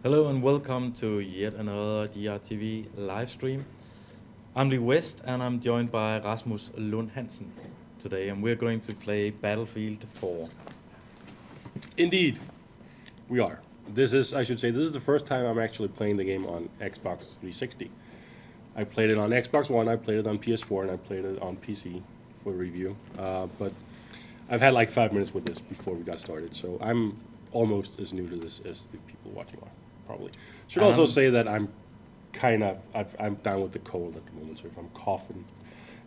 Hello and welcome to yet another DRTV live stream. I'm Lee West and I'm joined by Rasmus Lund Hansen today, and we're going to play Battlefield 4. Indeed, we are. This is the first time I'm actually playing the game on Xbox 360. I played it on Xbox One, I played it on PS4, and I played it on PC for review. But I've had like 5 minutes with this before we got started, so I'm almost as new to this as the people watching are, probably. Should also say that I'm down with the cold at the moment, so if I'm coughing,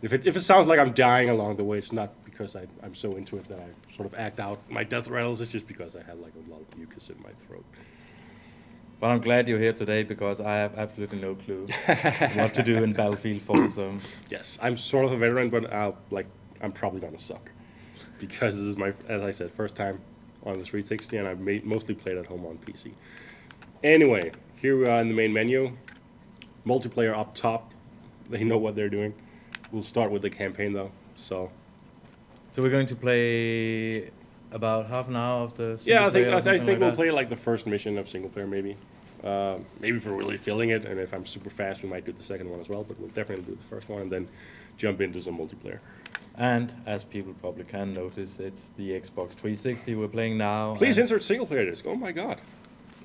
if it sounds like I'm dying along the way, it's not because I'm so into it that I sort of act out my death rattles. It's just because I had like a lot of mucus in my throat. But I'm glad you're here today because I have absolutely no clue what to do in Battlefield 4. So Yes, I'm sort of a veteran, but I'm probably gonna suck because this is my, as I said, first time on the 360, and I've mostly played at home on PC. Anyway, here we are in the main menu. Multiplayer up top. They know what they're doing. We'll start with the campaign though. So we're going to play about half an hour of the yeah, single player or I something think like we'll play like the first mission of single player maybe. Maybe if we're really feeling it, and if I'm super fast, we might do the second one as well. But we'll definitely do the first one and then jump into some multiplayer. And as people probably can notice, it's the Xbox 360 we're playing now. Please insert single player disc. Oh my god.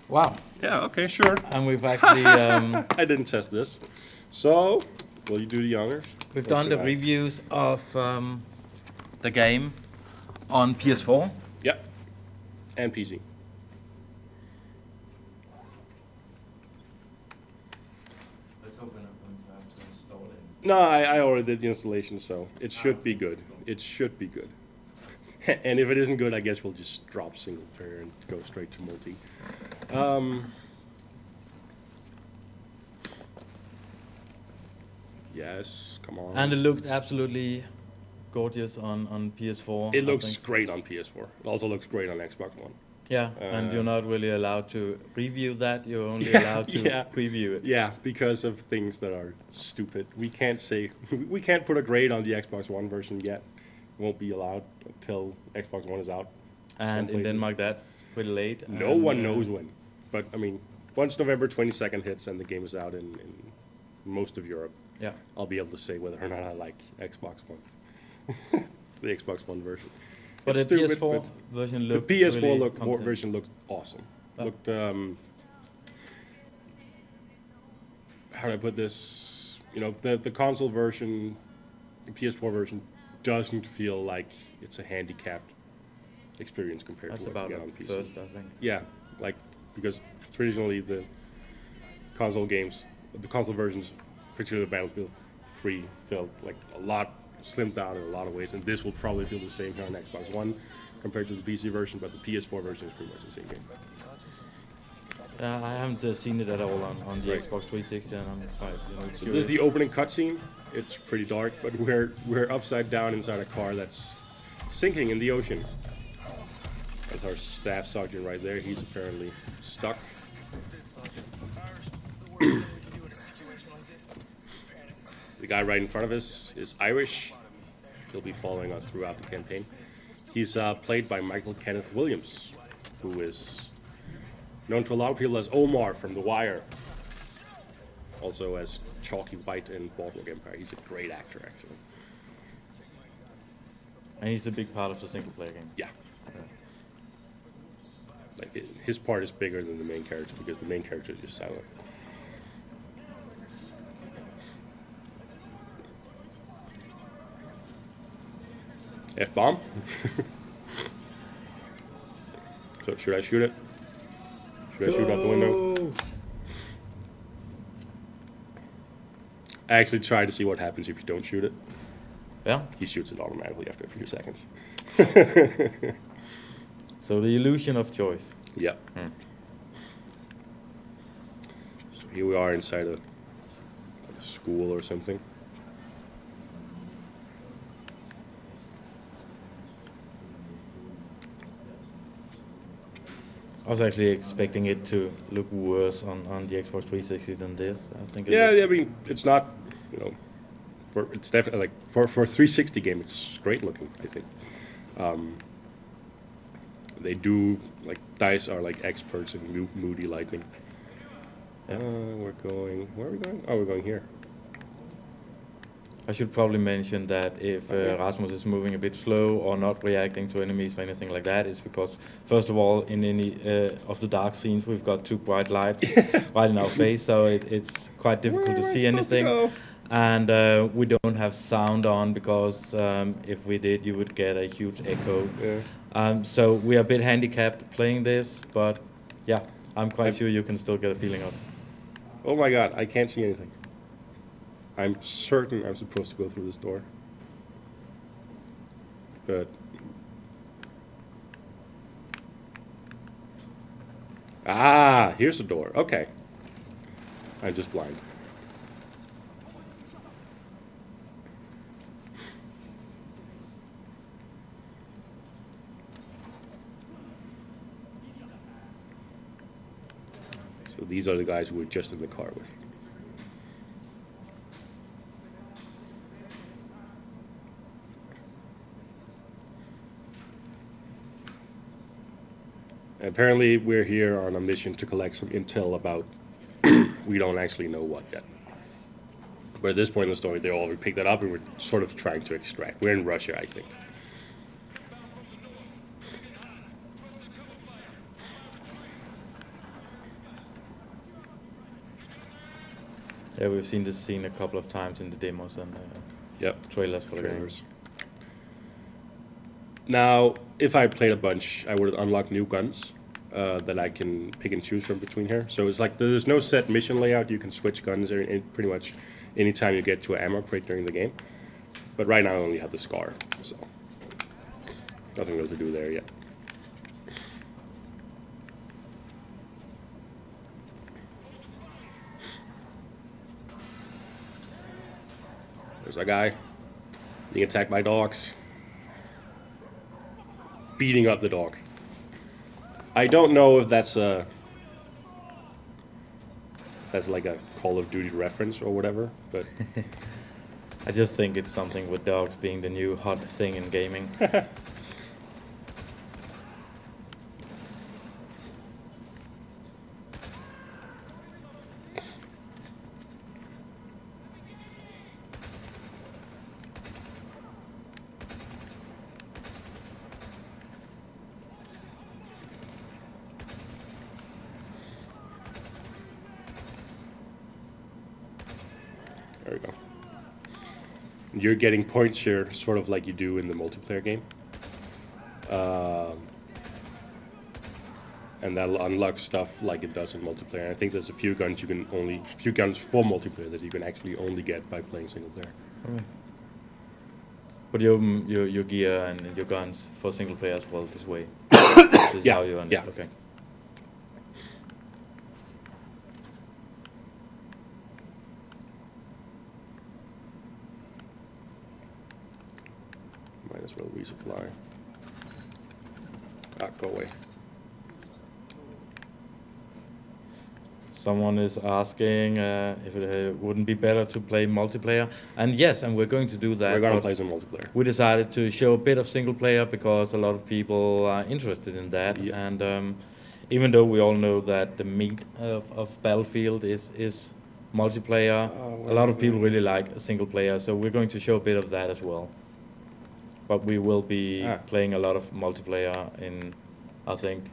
Wow. Yeah. Okay. Sure. And we've actually I didn't test this. So, will you do the honors? we've Or done the should I? reviews of the game on PS4. Yep. And PC. Let's open up and have to install it. No, I already did the installation, so it should be good. It should be good. And if it isn't good, I guess we'll just drop single player and go straight to multi. Yes, come on. And it looked absolutely gorgeous on PS4. It I looks think. great on PS4. It also looks great on Xbox One. Yeah, and you're not really allowed to review that. You're only Yeah, allowed to yeah. preview it. Yeah, because of things that are stupid. We can't say we can't put a grade on the Xbox One version yet. It won't be allowed until Xbox One is out. And Some in places. Denmark, that's pretty late. No and, one knows when. But I mean, once November 22nd hits and the game is out in most of Europe, Yeah. I'll be able to say whether or not I like Xbox One. The Xbox One version. But It's the stupid, PS4 but version the looked PS4 really competent. version looks awesome. Oh. Looked how do I put this? You know, the console version, the PS4 version doesn't feel like it's a handicapped experience compared That's to what about you get the on PC. first, I think. Yeah, like because traditionally the console games, the console versions, particularly Battlefield 3, felt like a lot slimmed down in a lot of ways, and this will probably feel the same here on Xbox One compared to the PC version, but the PS4 version is pretty much the same game. I haven't seen it at all on the Right. Xbox 360, and I'm quite So this curious. is the opening cutscene. It's pretty dark, but we're upside down inside a car that's sinking in the ocean. That's our staff sergeant right there. He's apparently stuck. The guy right in front of us is Irish. He'll be following us throughout the campaign. He's played by Michael Kenneth Williams, who is known to a lot of people as Omar from The Wire. Also as Chalky White in Boardwalk Empire. He's a great actor, actually. And he's a big part of the single player game. Yeah. Like his part is bigger than the main character because the main character is just silent. F-bomb. So should I shoot it? Should I shoot out the window? I actually tried to see what happens if you don't shoot it. Yeah. He shoots it automatically after a few seconds. So the illusion of choice. Yeah. So here we are inside a school or something. I was actually expecting it to look worse on the Xbox 360 than this. I think. It Yeah, looks- I mean, it's not, you know, it's definitely like for a 360 game, it's great looking. I think. They do like DICE are like experts in moody lighting. Yeah. We're going. Where are we going? Oh, we're going here. I should probably mention that if Rasmus is moving a bit slow or not reacting to enemies or anything like that, it's because, first of all, in any of the dark scenes, we've got 2 bright lights right in our face, so it's quite difficult to see anything. And we don't have sound on because if we did, you would get a huge echo. Yeah. So we are a bit handicapped playing this, but yeah, I'm quite sure you can still get a feeling of it. Oh my god, I can't see anything. I'm certain I'm supposed to go through this door. But... Ah, here's the door. Okay. I'm just blind. So these are the guys we're just in the car with. Apparently, we're here on a mission to collect some intel about we don't actually know what yet. But at this point in the story, they already picked that up and we're sort of trying to extract. We're in Russia, I think. Yeah, we've seen this scene a couple of times in the demos and trailers for the game. Now, if I played a bunch, I would unlock new guns that I can pick and choose from between here. So it's like there's no set mission layout. You can switch guns pretty much anytime you get to an ammo crate during the game. But right now I only have the Scar, so nothing really to do there yet. There's a guy being attacked by dogs. Beating up the dog. I don't know if that's like a Call of Duty reference or whatever, but I just think it's something with dogs being the new hot thing in gaming. There we go. You're getting points here, sort of like you do in the multiplayer game. And that'll unlock stuff like it does in multiplayer. I think there's a few guns for multiplayer that you can actually only get by playing single player. Okay. But your gear and your guns for single player as well this way. This is how you unlock. Okay. Might as well resupply. Go away. Someone is asking if it wouldn't be better to play multiplayer. And yes, and we're going to do that. We're going to play some multiplayer. We decided to show a bit of single player because a lot of people are interested in that. Yep. And even though we all know that the meat of Battlefield is multiplayer, a lot of people really like single player. So we're going to show a bit of that as well. But we will be playing a lot of multiplayer in, I think,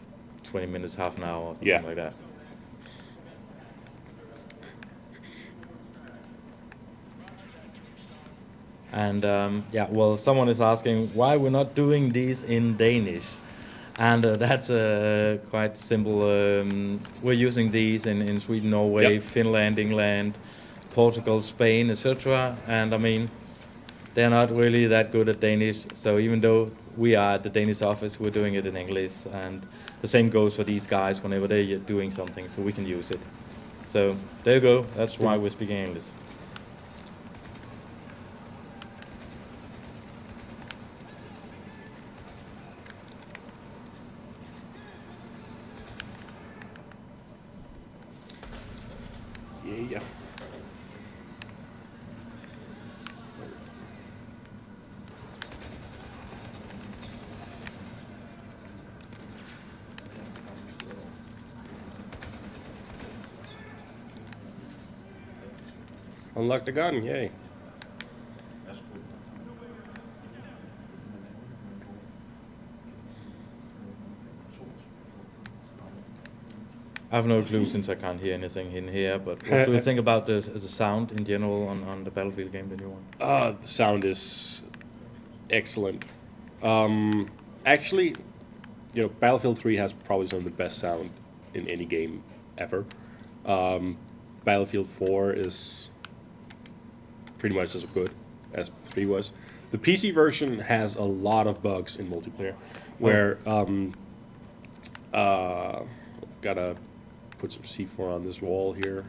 20 minutes, half an hour, or something like that. And well, someone is asking why we're not doing these in Danish. And that's quite simple. We're using these in Sweden, Norway, Finland, England, Portugal, Spain, etc. And I mean, they're not really that good at Danish, so even though we are at the Danish office, we're doing it in English, and the same goes for these guys whenever they're doing something, so we can use it. So there you go, that's why we're speaking English. Yeah. Unlock the gun, yay. I have no clue since I can't hear anything in here, but what do you think about the sound in general on the Battlefield game, the new one? The sound is excellent. Actually, you know, Battlefield 3 has probably some of the best sound in any game ever. Battlefield 4 is pretty much as good as 3 was. The PC version has a lot of bugs in multiplayer, where gotta put some C4 on this wall here.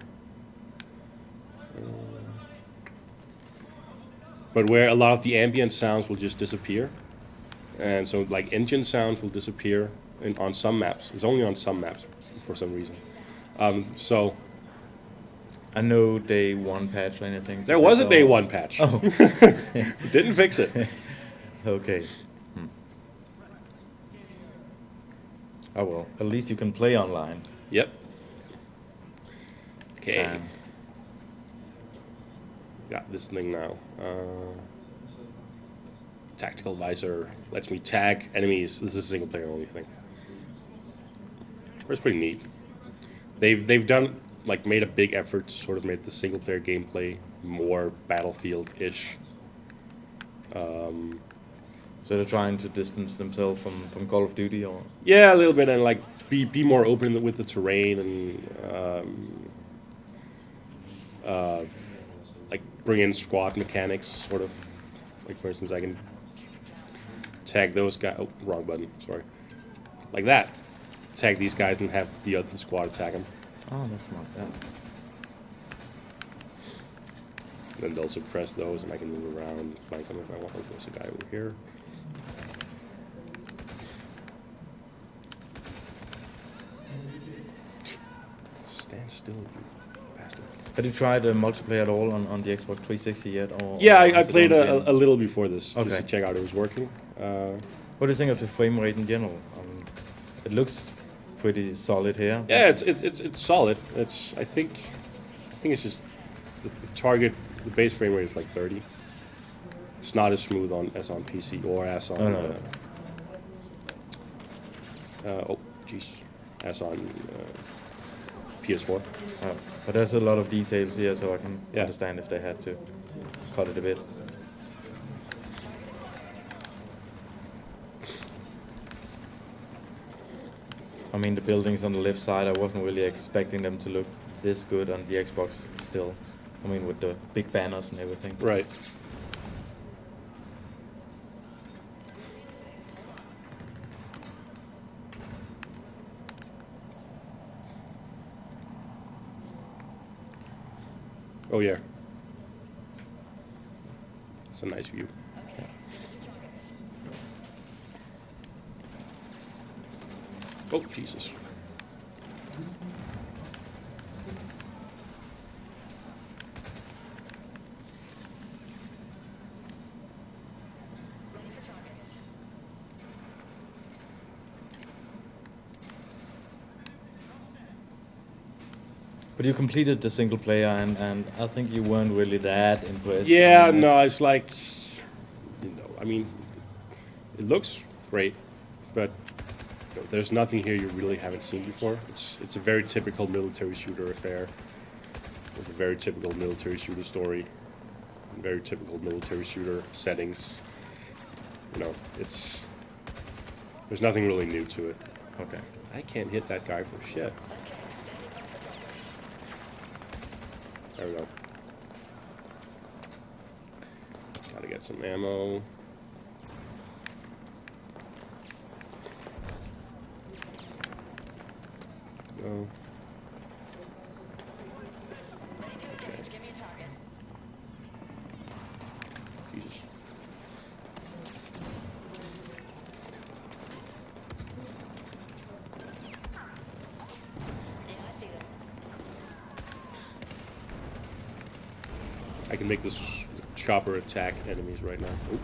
But where a lot of the ambient sounds will just disappear, and so like engine sounds will disappear on some maps. It's only on some maps for some reason. So I know day one patch or anything. there was a day one patch. Oh, Didn't fix it. okay. Oh well, at least you can play online. Yep. Okay. Got this thing now. Tactical visor lets me tag enemies. This is a single player only thing. It's pretty neat. They've done like made a big effort to sort of make the single player gameplay more Battlefield-ish. So they're trying to distance themselves from Call of Duty, or Yeah, a little bit, and like be more open with the terrain, and like bring in squad mechanics, sort of. Like for instance, I can tag those guys. Oh, wrong button. Sorry. Like that. Tag these guys and have the other squad attack them. oh, that's smart. Yeah. Then they'll suppress those, and I can move around and flank them if I want. There's a guy over here. Stand still, you bastard. Have you tried multiplayer at all on the Xbox 360 yet? Or Yeah, or I is it played on the- a little before this, just Okay. to check out it was working. What do you think of the frame rate in general? It looks pretty solid here. Yeah, it's solid. I think it's just the target, the base frame rate is like 30. It's not as smooth as on PC or as on. No. Oh, jeez, as on PS4. But there's a lot of details here, so I can Yeah. understand if they had to cut it a bit. I mean, the buildings on the left side, I wasn't really expecting them to look this good on the Xbox still. I mean, with the big banners and everything. Right. Oh yeah. It's a nice view. Oh, Jesus. But you completed the single player, and I think you weren't really that impressed. Yeah, I mean, no, it's like, you know, I mean, it looks great, but you know, there's nothing here you really haven't seen before. It's a very typical military shooter affair, with a very typical military shooter story, very typical military shooter settings. You know, there's nothing really new to it. Okay. I can't hit that guy for shit. There we go. Gotta get some ammo. No. Okay. Jesus. I can make this chopper attack enemies right now. Oop.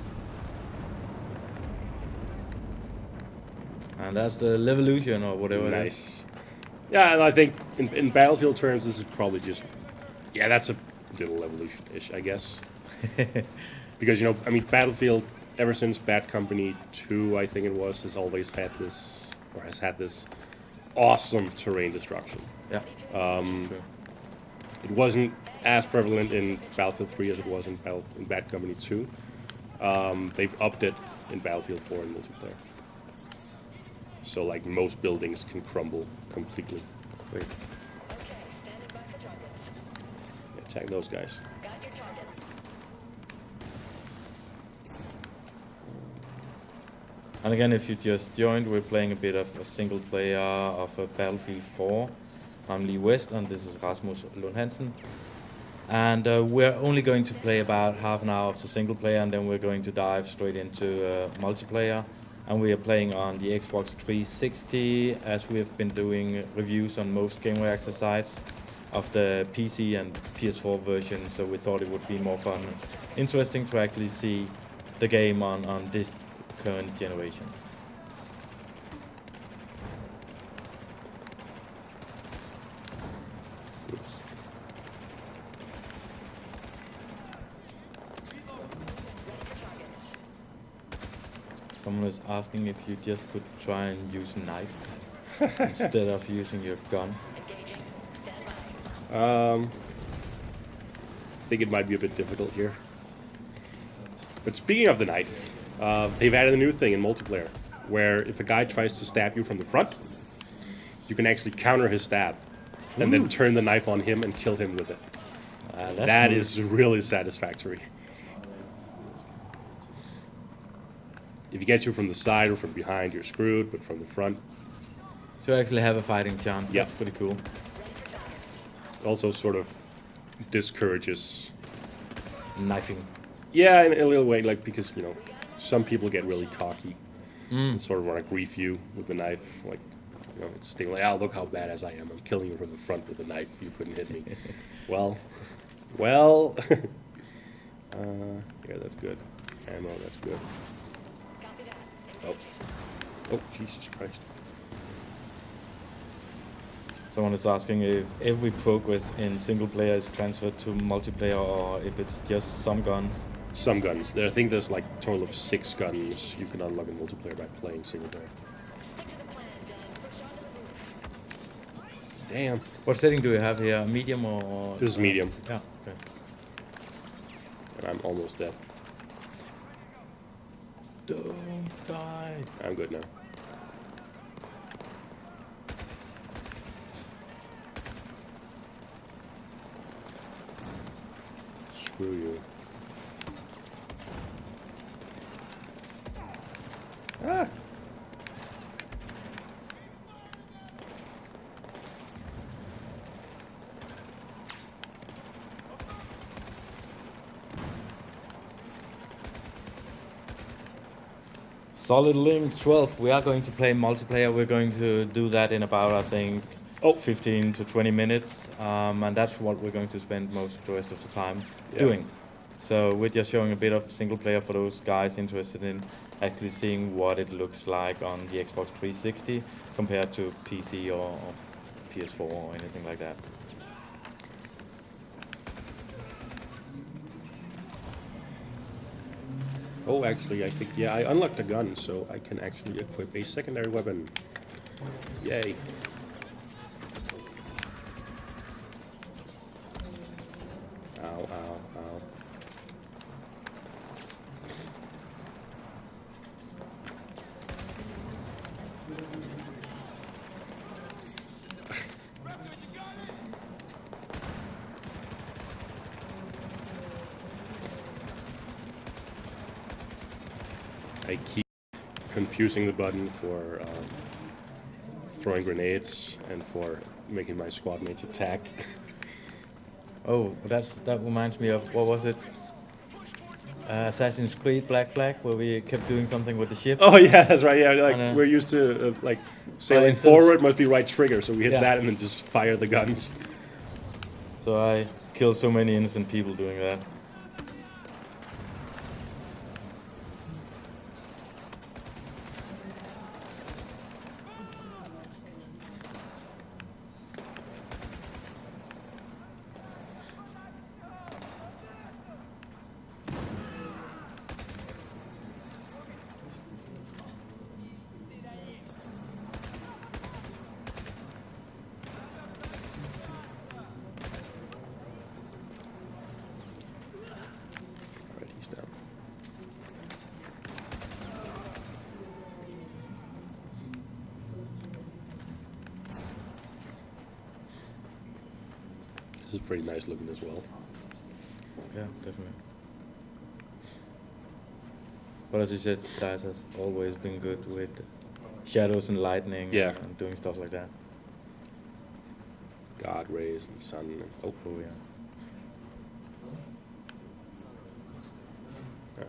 And that's the Levolution or whatever it is. Nice. Yeah, and I think in Battlefield terms, this is probably just... Yeah, that's a little evolution-ish, I guess. Because, you know, I mean, Battlefield, ever since Bad Company 2, I think it was, has always had this, or has had this awesome terrain destruction. Yeah. Sure. It wasn't as prevalent in Battlefield 3 as it was in Bad Company 2. They've upped it in Battlefield 4 in multiplayer. So, like, most buildings can crumble completely. Great. Attack those guys. And again, if you just joined, we're playing a bit of a single player of Battlefield 4. I'm Lee West, and this is Rasmus Lund. And we're only going to play about half an hour of the single player, and then we're going to dive straight into multiplayer. And we are playing on the Xbox 360, as we have been doing reviews on most Gamereactor sites of the PC and PS4 version. So we thought it would be more fun, interesting to actually see the game on this current generation. Someone is asking if you just could try and use a knife instead of using your gun. I think it might be a bit difficult here. But speaking of the knife, they've added a new thing in multiplayer, where if a guy tries to stab you from the front, you can actually counter his stab, and then turn the knife on him and kill him with it. That is really satisfactory. If he gets you from the side or from behind, you're screwed, but from the front... So you actually have a fighting chance. Yeah. That's pretty cool. Also sort of discourages... Knifing. Yeah, in a little way, like, because, you know, some people get really cocky and sort of want to grief you with the knife. Like, you know, it's a thing like, oh, look how badass I am. I'm killing you from the front with a knife. You couldn't hit me. well, yeah, that's good. Ammo, that's good. Oh, Jesus Christ. Someone is asking if every progress in single player is transferred to multiplayer, or if it's just some guns. Some guns. I think there's like a total of 6 guns you can unlock in multiplayer by playing single player. Damn. What setting do you have here? Medium or? This is medium. Yeah, okay. And I'm almost dead. Don't die. I'm good now. Screw you. Ah! Solid Link 12. We are going to play multiplayer. We're going to do that in about, I think, 15 to 20 minutes. And that's what we're going to spend most of the rest of the time doing. So we're just showing a bit of single player for those guys interested in actually seeing what it looks like on the Xbox 360 compared to PC or PS4 or anything like that. Oh, actually, I think, yeah, I unlocked a gun, so I can actually equip a secondary weapon. Yay. Ow, ow, ow. I keep confusing the button for throwing grenades and for making my squad mates attack. Oh, that reminds me of, what was it? Assassin's Creed Black Flag, where we kept doing something with the ship. Oh yeah, that's right. Yeah, like we're used to like sailing forward must be right trigger, so we hit that and then just fire the guns. So I killed so many innocent people doing that. This is pretty nice looking as well. Yeah, definitely. But as you said, DICE has always been good with shadows and lightning, Yeah. and doing stuff like that. God rays and sun. And, Oh yeah. yeah.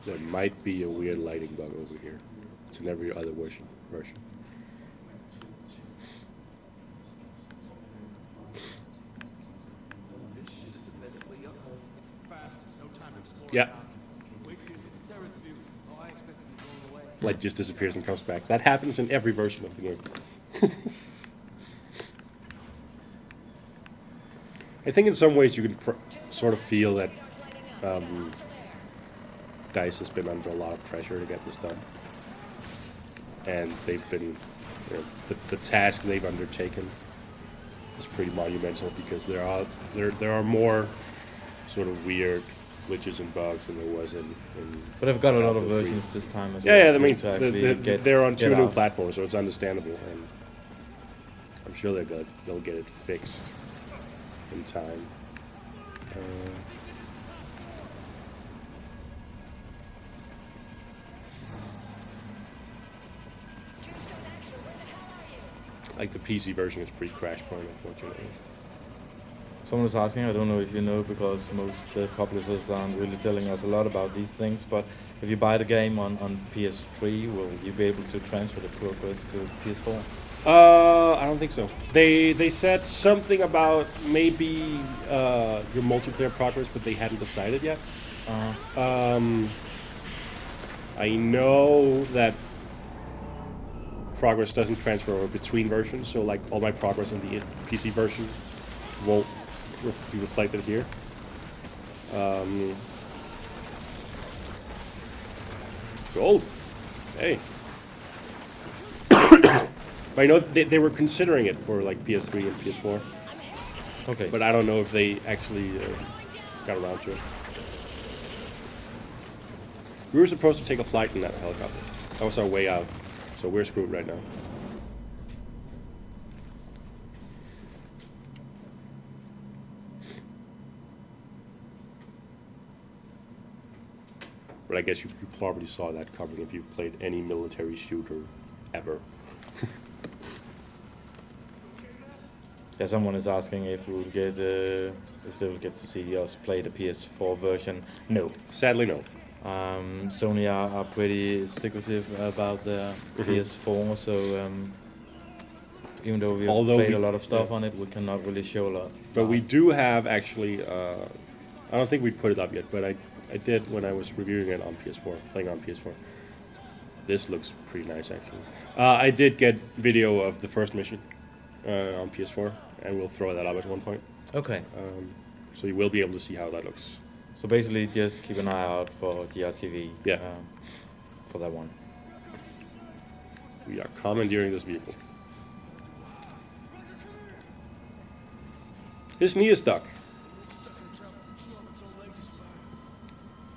There might be a weird lighting bug over here. It's in every other version. Yeah. Light just disappears and comes back. That happens in every version of the game. I think in some ways you can sort of feel that DICE has been under a lot of pressure to get this done. And they've been, the task they've undertaken is pretty monumental because there are more sort of weird glitches and bugs than there was in But I've got a lot of versions this time as well. yeah, I mean, to actually they're on two new out. platforms, so it's understandable, and I'm sure they'll get it fixed in time. Like the PC version is pretty crash prone, unfortunately. Someone was asking, I don't know if you know, because most publishers aren't really telling us a lot about these things, but if you buy the game on PS3, will you be able to transfer the progress to PS4? I don't think so. They said something about maybe your multiplayer progress, but they hadn't decided yet. I know that progress doesn't transfer over between versions, so like all my progress in the PC version won't be reflected here. Gold. Hey. But I know they were considering it for like PS3 and PS4. Okay. But I don't know if they actually got around to it. We were supposed to take a flight in that helicopter. That was our way out. So we're screwed right now. But I guess you probably saw that coming if you've played any military shooter ever. Yeah, someone is asking if we'll get if they'll get to see us play the PS4 version. No. Sadly, no. Sony are pretty secretive about the PS4, so even though we've played a lot of stuff on it, we cannot really show a lot. But we do have actually, I don't think we put it up yet, but I did when I was reviewing it on PS4, playing on PS4. This looks pretty nice, actually. I did get video of the first mission on PS4, and we'll throw that up at one point. Okay. So you will be able to see how that looks. So basically, just keep an eye out for DRTV. Yeah. For that one. We are commandeering this vehicle. His knee is stuck.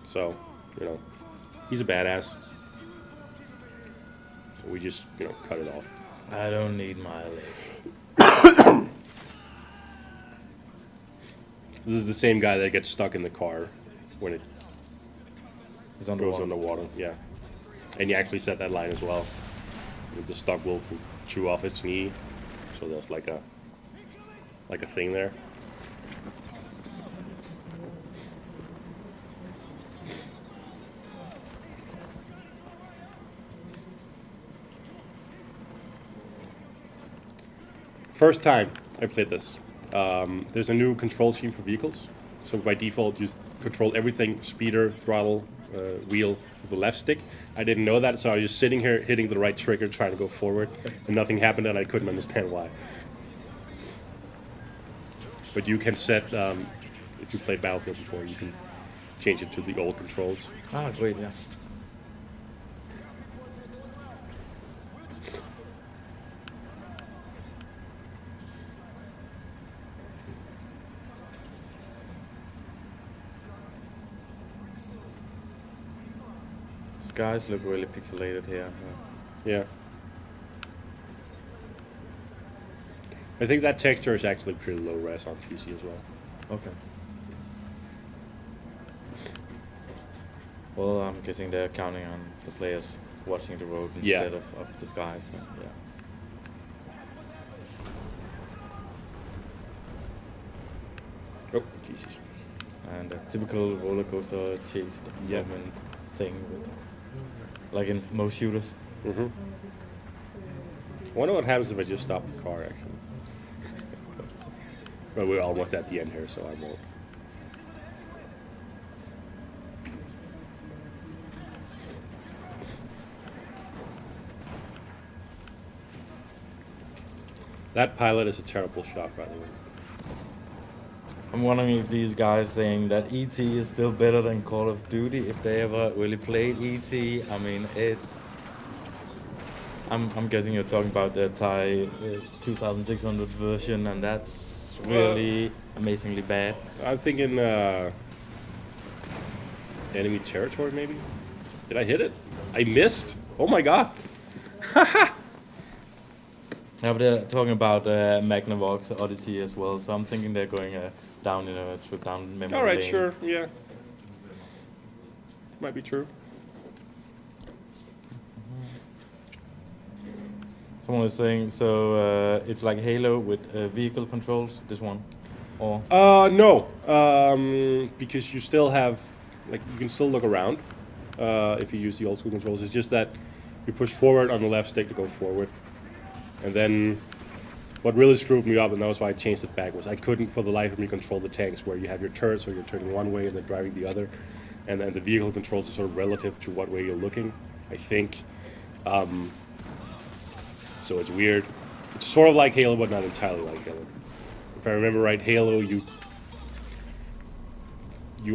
So, he's a badass. So we just, cut it off. I don't need my legs. This is the same guy that gets stuck in the car when it goes underwater. Yeah. And you actually said that line as well. The stuck wolf will chew off its knee. So there's like a thing there. First time I played this. There's a new control scheme for vehicles. So by default, you control everything, speeder, throttle, wheel, with the left stick. I didn't know that, so I was just sitting here hitting the right trigger trying to go forward, and nothing happened, and I couldn't understand why. But you can set, if you played Battlefield before, you can change it to the old controls. Ah, great, yeah. Skies look really pixelated here. Yeah. I think that texture is actually pretty low res on PC as well. Okay. Well, I'm guessing they're counting on the players watching the road instead of the skies. So, yeah. Oh, Jesus. And a typical roller coaster chase movement thing, like in most shooters. Mm-hmm. I wonder what happens if I just stop the car, actually. But we're almost at the end here, so I won't. That pilot is a terrible shot, by the way. I'm wondering if these guys saying that ET is still better than Call of Duty, if they ever really played ET. I mean, it's... I'm guessing you're talking about the Thai 2600 version, and that's really amazingly bad. I'm thinking enemy territory, maybe? Did I hit it? I missed? Oh my god! Yeah, but they're talking about Magnavox Odyssey as well, so I'm thinking they're going down in a trip down memory lane. Alright, sure, yeah. Might be true. Someone was saying, so it's like Halo with vehicle controls, this one? Or? No. Because you still have, like, you can still look around if you use the old school controls. It's just that you push forward on the left stick to go forward. And then what really screwed me up, and that was why I changed it back, was I couldn't for the life of me control the tanks where you have your turrets, so you're turning one way and then driving the other. And then the vehicle controls are sort of relative to what way you're looking, I think. So it's weird. It's sort of like Halo, but not entirely like Halo. If I remember right, Halo, you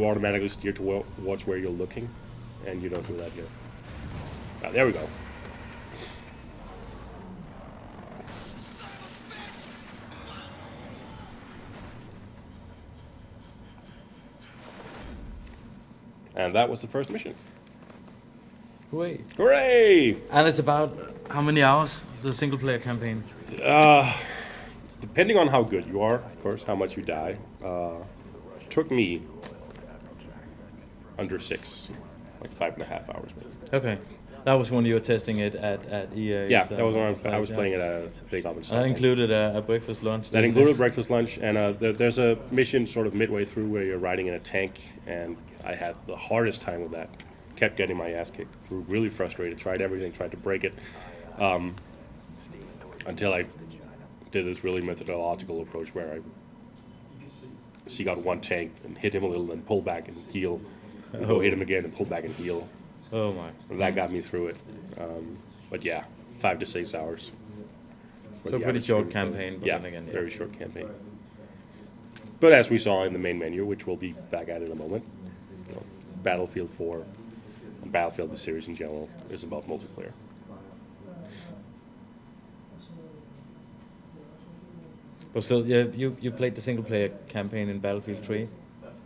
automatically steer towards where you're looking, and you don't do that here. Ah, there we go. And that was the first mission. Wait. Hooray! And it's about how many hours, the single player campaign? Depending on how good you are, of course, how much you die. It took me under 6, like 5.5 hours maybe. Okay. That was when you were testing it at EA. Yeah, that was when I was playing it at a big oven. That included a breakfast lunch. That included breakfast lunch, and there's a mission sort of midway through where you're riding in a tank, and I had the hardest time with that. Kept getting my ass kicked. Grew really frustrated. Tried everything. Tried to break it, until I did this really methodological approach where I seek out one tank and hit him a little, and pull back and heal. And go hit him again and pull back and heal. Oh my! And that got me through it. But yeah, 5 to 6 hours. So pretty short campaign. But Yeah, then again, very short campaign. But as we saw in the main menu, which we'll be back at in a moment, you know, Battlefield 4 and Battlefield, the series in general, is about multiplayer. But still, yeah, you played the single player campaign in Battlefield 3.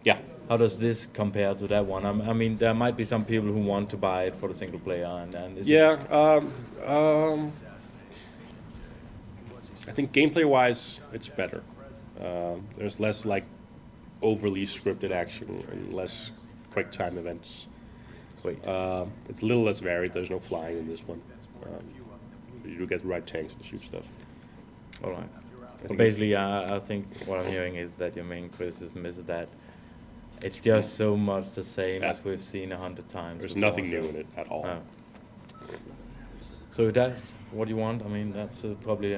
Yeah. How does this compare to that one? I mean, there might be some people who want to buy it for the single player, and is Yeah. I think gameplay-wise, it's better. There's less like overly scripted action and less quick time events. Wait. It's a little less varied. There's no flying in this one. You do get the right tanks and shoot stuff. All right. So basically, I think what I'm hearing is that your main criticism is that it's just so much the same as we've seen 100 times. There's before, nothing so- new in it at all. Oh. So is that what you want? I mean, that's probably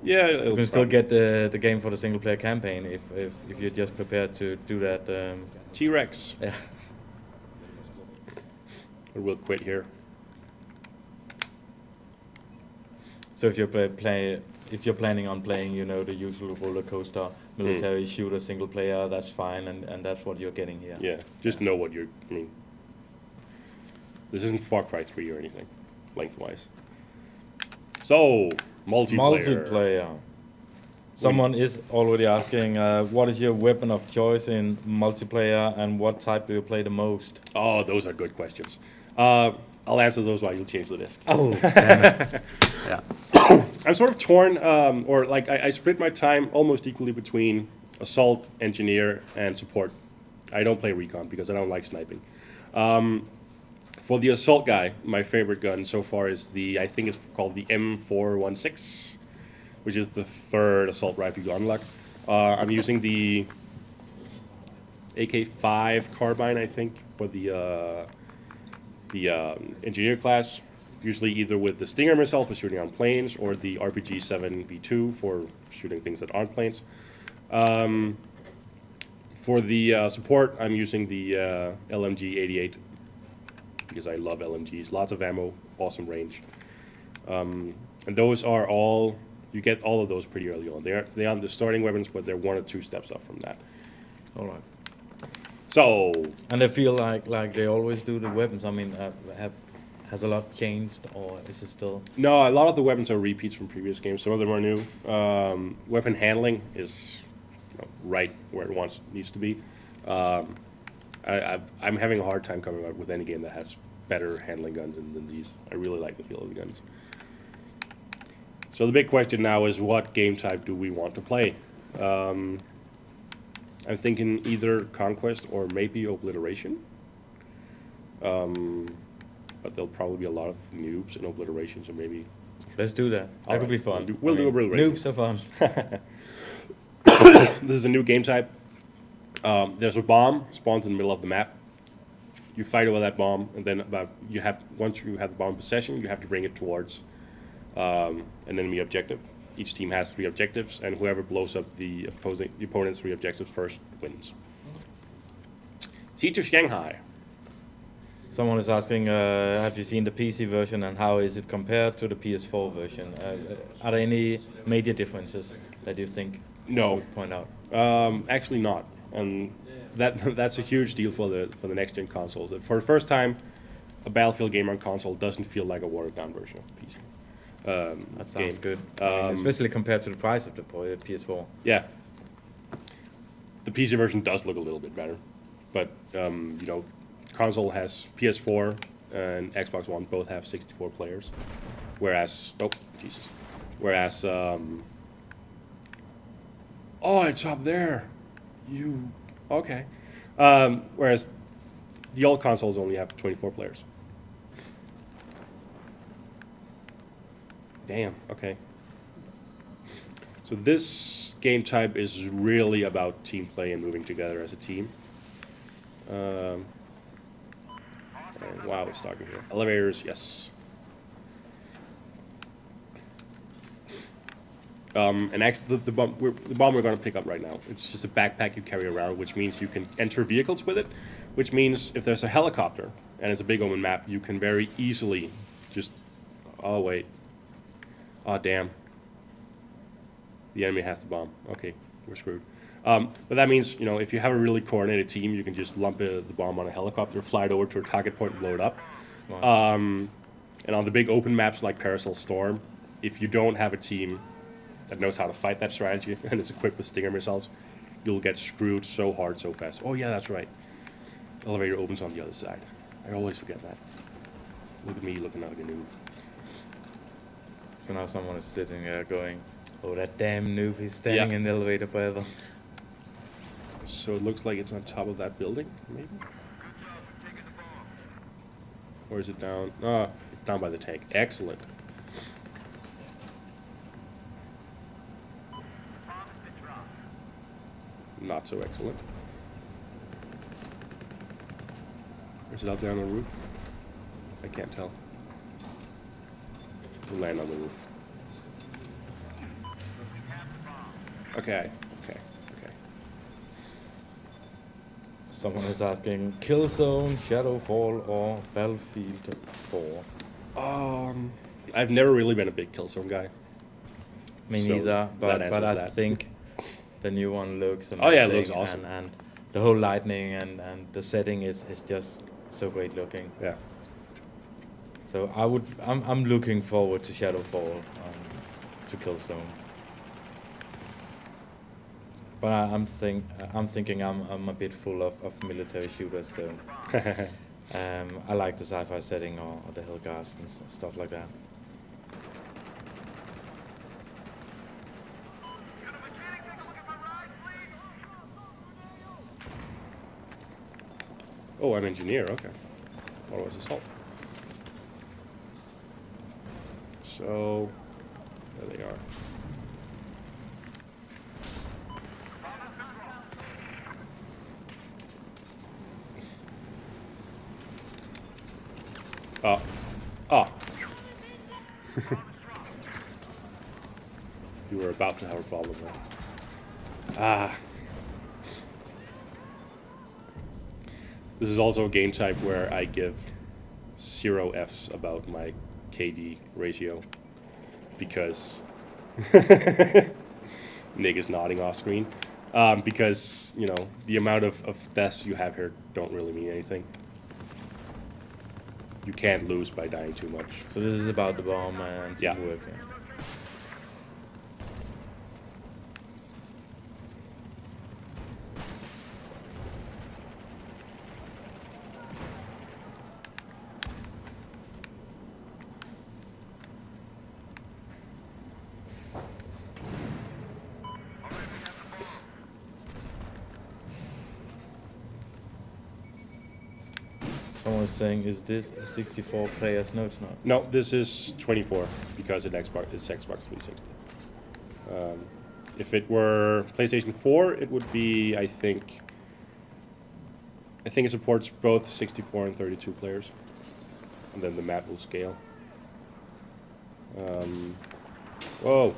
Yeah, you can still get the game for the single player campaign if you're just prepared to do that. T-Rex. Yeah. We'll quit here. So if you're if you're planning on playing, you know, the usual roller coaster military shooter single player, that's fine, and that's what you're getting here. Yeah, just know what you're. I mean, this isn't Far Cry 3 or anything, lengthwise. So multiplayer. Someone is already asking, what is your weapon of choice in multiplayer, and what type do you play the most? Oh, those are good questions. A I'll answer those while you change the disc. Oh, damn it. Yeah. I'm sort of torn, or like I split my time almost equally between assault, engineer, and support. I don't play recon because I don't like sniping. For the assault guy, my favorite gun so far is I think it's called the M416, which is the third assault rifle you unlock. I'm using the AK-5 carbine, I think, for the engineer class. Usually either with the Stinger missile for shooting on planes, or the RPG-7V2 for shooting things that aren't planes. For the support, I'm using the LMG-88 because I love LMGs. Lots of ammo, awesome range. And those are all, you get all of those pretty early on. They aren't the starting weapons, but they're 1 or 2 steps up from that. All right. So. And I feel like they always do the weapons. I mean, has a lot changed, or is it still? No, a lot of the weapons are repeats from previous games. Some of them are new. Weapon handling is right where it needs to be. I'm having a hard time coming up with any game that has better handling guns than these. I really like the feel of the guns. So the big question now is, what game type do we want to play? I'm thinking either Conquest or maybe Obliteration. But there'll probably be a lot of noobs in Obliteration, so maybe... Let's do that. That could be fun. We'll do Obliteration. Noobs are fun. This is a new game type. There's a bomb spawns in the middle of the map. You fight over that bomb, and then once you have the bomb in possession, you have to bring it towards an enemy objective. Each team has 3 objectives, and whoever blows up the opponent's 3 objectives first wins. Siege of Shanghai. Someone is asking, have you seen the PC version, and how is it compared to the PS4 version? Are there any major differences that you think No. would point out? Actually not. And that's a huge deal for the next gen consoles. For the first time, a Battlefield game on console doesn't feel like a watered down version of the PC. That sounds game. good. Especially compared to the price of the PS4. Yeah. The PC version does look a little bit better, but console has PS4 and Xbox One both have 64 players, whereas it's up there. Okay. Whereas the old consoles only have 24 players. Damn, okay. So this game type is really about team play and moving together as a team. Wow, it's dark in here. Elevators, yes. And actually, the bomb we're going to pick up right now, it's just a backpack you carry around, which means you can enter vehicles with it, which means if there's a helicopter and it's a big open map, you can very easily just... Oh, wait. Oh, damn. The enemy has the bomb. Okay, we're screwed. But that means, if you have a really coordinated team, you can just lump the bomb on a helicopter, fly it over to a target point, and blow it up. And on the big open maps like Parasol Storm, if you don't have a team that knows how to fight that strategy and is equipped with Stinger missiles, you'll get screwed so hard so fast. Oh yeah, that's right. Elevator opens on the other side. I always forget that. Look at me looking like a noob. So now someone is sitting there going, oh, that damn noob, he's standing in the elevator forever. So it looks like it's on top of that building, maybe? Or is it down? Oh, it's down by the tank. Excellent. Not so excellent. Or is it out there on the roof? I can't tell. We'll land on the roof. Okay. Someone is asking, Killzone, Shadowfall, or Battlefield 4? I've never really been a big Killzone guy. Me neither, but I think the new one looks amazing. Oh yeah, it looks awesome. And the whole lighting and the setting is just so great looking. Yeah. So I'm looking forward to Shadowfall, to Killzone. But I'm thinking I'm a bit full of military shooters, so I like the sci-fi setting or the Hellgast and stuff like that. Oh, I'm engineer. Okay. What was assault? So there they are. Oh. Oh. You were about to have a problem there. Ah. This is also a game type where I give 0 Fs about my KD ratio because Nick is nodding off screen. Because, you know, the amount of deaths you have here don't really mean anything. You can't lose by dying too much. So this is about the bomb and teamwork. Yeah. Someone was saying, is this 64 players? No, it's not. No, this is 24 because it's Xbox 360. If it were PlayStation 4, it would be, I think it supports both 64 and 32 players, and then the map will scale. Whoa!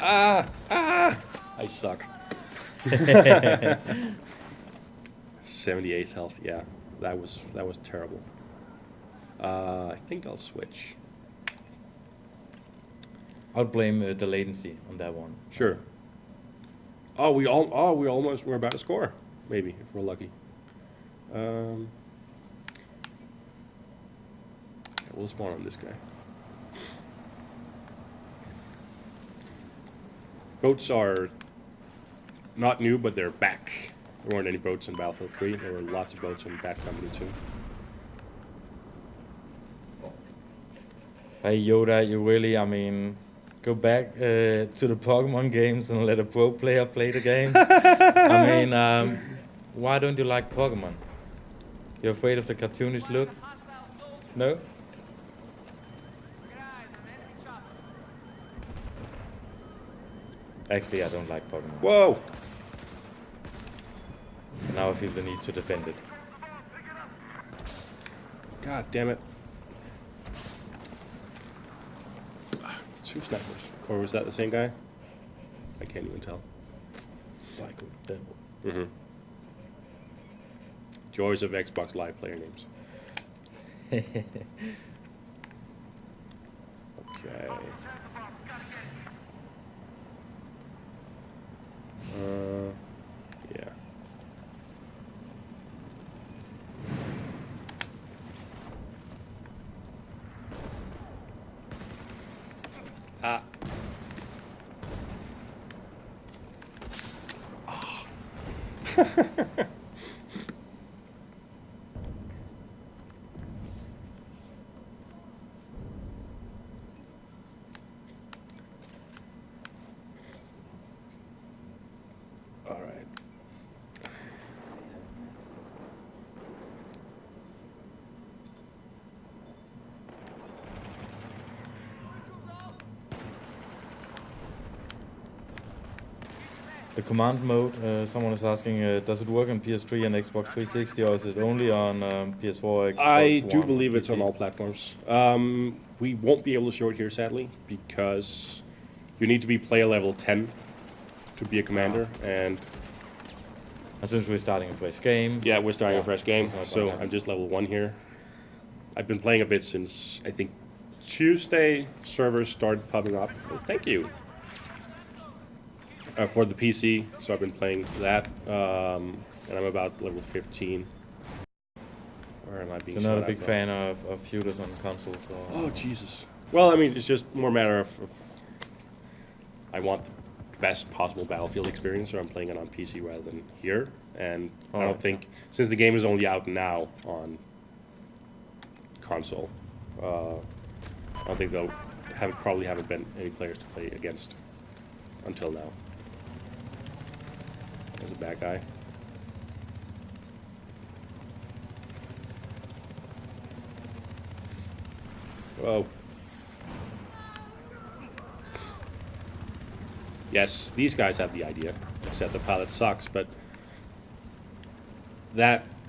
Ah! I suck. 78 health. Yeah, that was terrible. I think I'll switch. I'll blame the latency on that one. Sure. We're about to score. Maybe if we're lucky. Yeah, we'll spawn on this guy. Boats are not new, but they're back. There weren't any boats in Battlefield 3. There were lots of boats in Bad Company 2. Hey Yoda, you really, I mean, go back to the Pokemon games and let a pro player play the game. I mean, why don't you like Pokemon? You're afraid of the cartoonish look? No? Actually, I don't like Pokemon. Whoa! Now I feel the need to defend it. God damn it. 2 snipers. Or was that the same guy? I can't even tell. Psycho Devil. Mm-hmm. Joys of Xbox Live player names. Okay. Yeah. Ah. All right. The command mode, someone is asking, does it work on PS3 and Xbox 360 or is it only on PS4, Xbox I do One, believe it's PC? on all platforms. We won't be able to show it here, sadly, because you need to be player level 10 to be a commander, and since we're starting a fresh game. yeah, we're starting a fresh game, That's so not bad. I'm just level 1 here. I've been playing a bit since, I think, Tuesday. Servers started popping up. Oh, thank you. For the PC, so I've been playing that, and I'm about level 15. Where am I being You're not a shot big at now? fan of shooters on consoles? Or Oh, Jesus. Well, I mean, it's just more a matter of I want best possible Battlefield experience, so I'm playing it on PC rather than here. And I Alright. don't think, since the game is only out now on console, I don't think there'll probably haven't been any players to play against until now. There's a bad guy. Whoa. Yes, these guys have the idea. Except the pilot sucks, but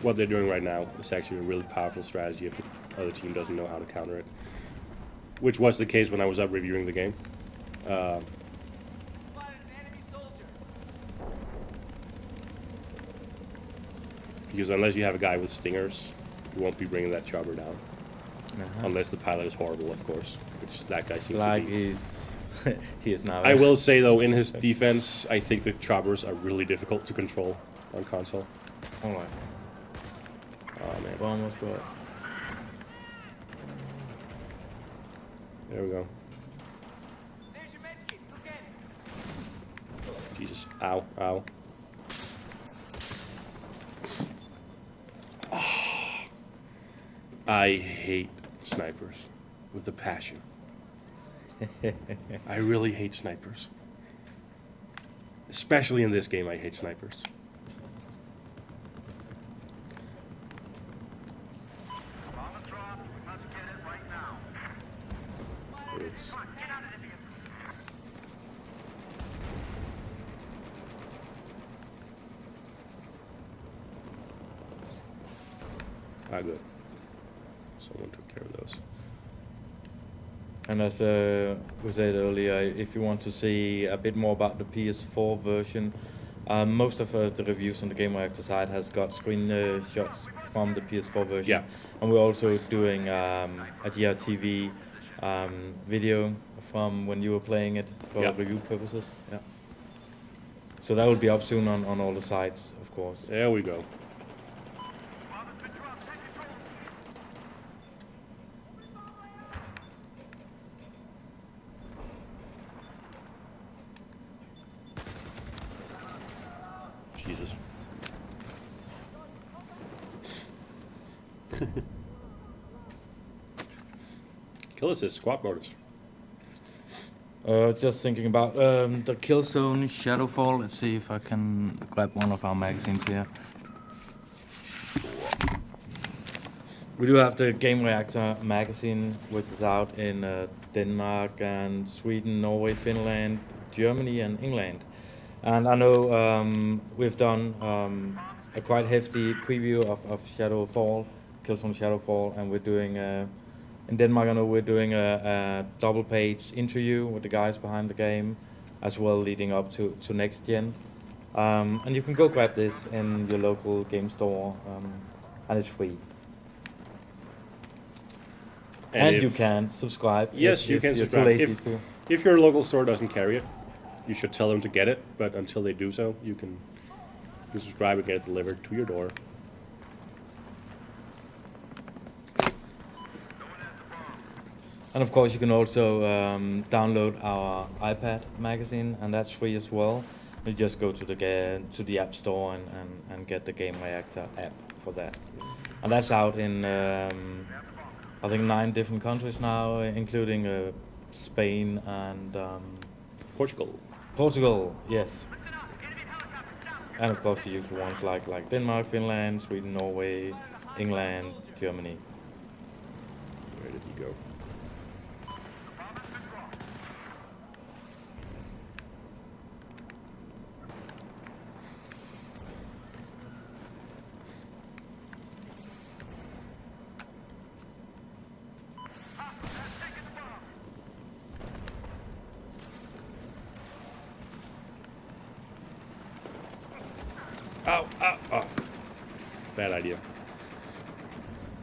what they're doing right now is actually a really powerful strategy if the other team doesn't know how to counter it. Which was the case when I was up reviewing the game. Because unless you have a guy with stingers, you won't be bringing that chopper down. Unless the pilot is horrible, of course, which that guy seems Like to be. he's he is now. I will say though, in his defense, I think the choppers are really difficult to control on console. All right. Oh man, Almost brought. there we go. Jesus, ow, ow. I hate snipers with a passion. I really hate snipers. Especially in this game, I hate snipers. Oops. Ah, good. Someone took care of those. And as we said earlier, if you want to see a bit more about the PS4 version, most of the reviews on the Gamereactor side has got screenshots from the PS4 version. Yeah. And we're also doing a DRTV video from when you were playing it for Yeah. review purposes. Yeah. So that will be up soon on all the sites, of course. There we go. Jesus. Kill assist, squad bonus. Just thinking about the Killzone Shadowfall. Let's see if I can grab one of our magazines here. We do have the Gamereactor magazine, which is out in Denmark and Sweden, Norway, Finland, Germany, and England. And I know we've done a quite hefty preview of Shadowfall, Killzone Shadowfall, and we're doing in Denmark. I know we're doing a double-page interview with the guys behind the game, as well leading up to next gen. And you can go grab this in your local game store, and it's free. And you can subscribe. Yes, you can subscribe. You're too lazy to. If your local store doesn't carry it, you should tell them to get it. But until they do so, you can subscribe and get it delivered to your door. And of course, you can also download our iPad magazine, and that's free as well. You just go to the App Store and get the Gamereactor app for that. And that's out in I think 9 different countries now, including Spain and Portugal. Portugal. Yes. And of course the usual ones like Denmark, Finland, Sweden, Norway, England, Germany. Where did he go? Ow, ow, ow. Bad idea.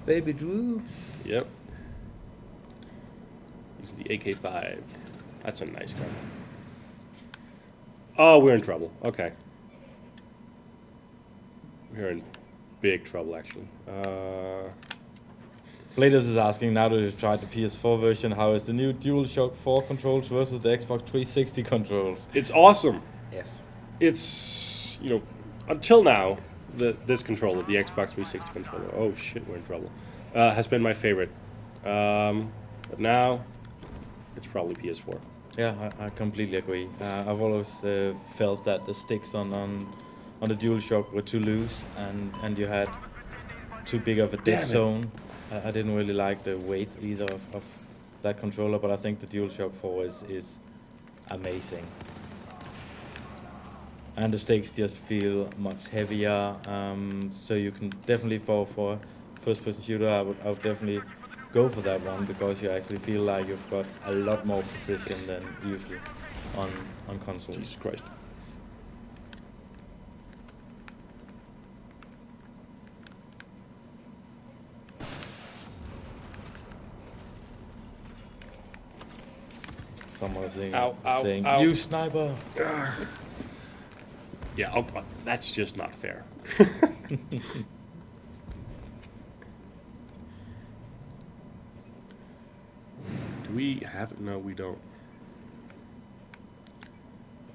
Baby Drew. Yep. Use the AK-5. That's a nice gun. Oh, we're in trouble. Okay. We're in big trouble, actually. Bladers is asking, now that you've tried the PS4 version, how is the new DualShock 4 controls versus the Xbox 360 controls? It's awesome. Yes. It's, you know, until now, this controller, the Xbox 360 controller, oh shit, we're in trouble, has been my favorite. But now, it's probably PS4. Yeah, I completely agree. I've always felt that the sticks on the DualShock were too loose, and you had too big of a dead zone. I didn't really like the weight either of that controller, but I think the DualShock 4 is amazing. And the stakes just feel much heavier, so you can definitely, for first-person shooter, I would definitely go for that one, because you actually feel like you've got a lot more precision than usually on consoles. Jesus Christ. Someone is saying, ow. "You sniper!" Yeah, oh, that's just not fair. Do we have it? No, we don't.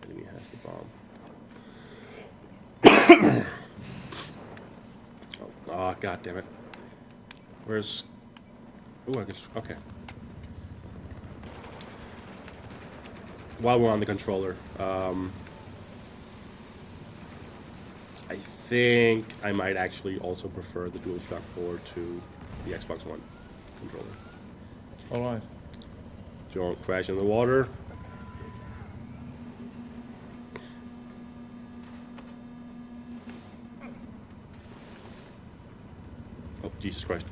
Enemy has the bomb. Oh, god damn it. Where's... Oh, I guess... Okay. While we're on the controller, I think I might actually also prefer the DualShock 4 to the Xbox One controller. Alright. Don't crash in the water. Oh, Jesus Christ.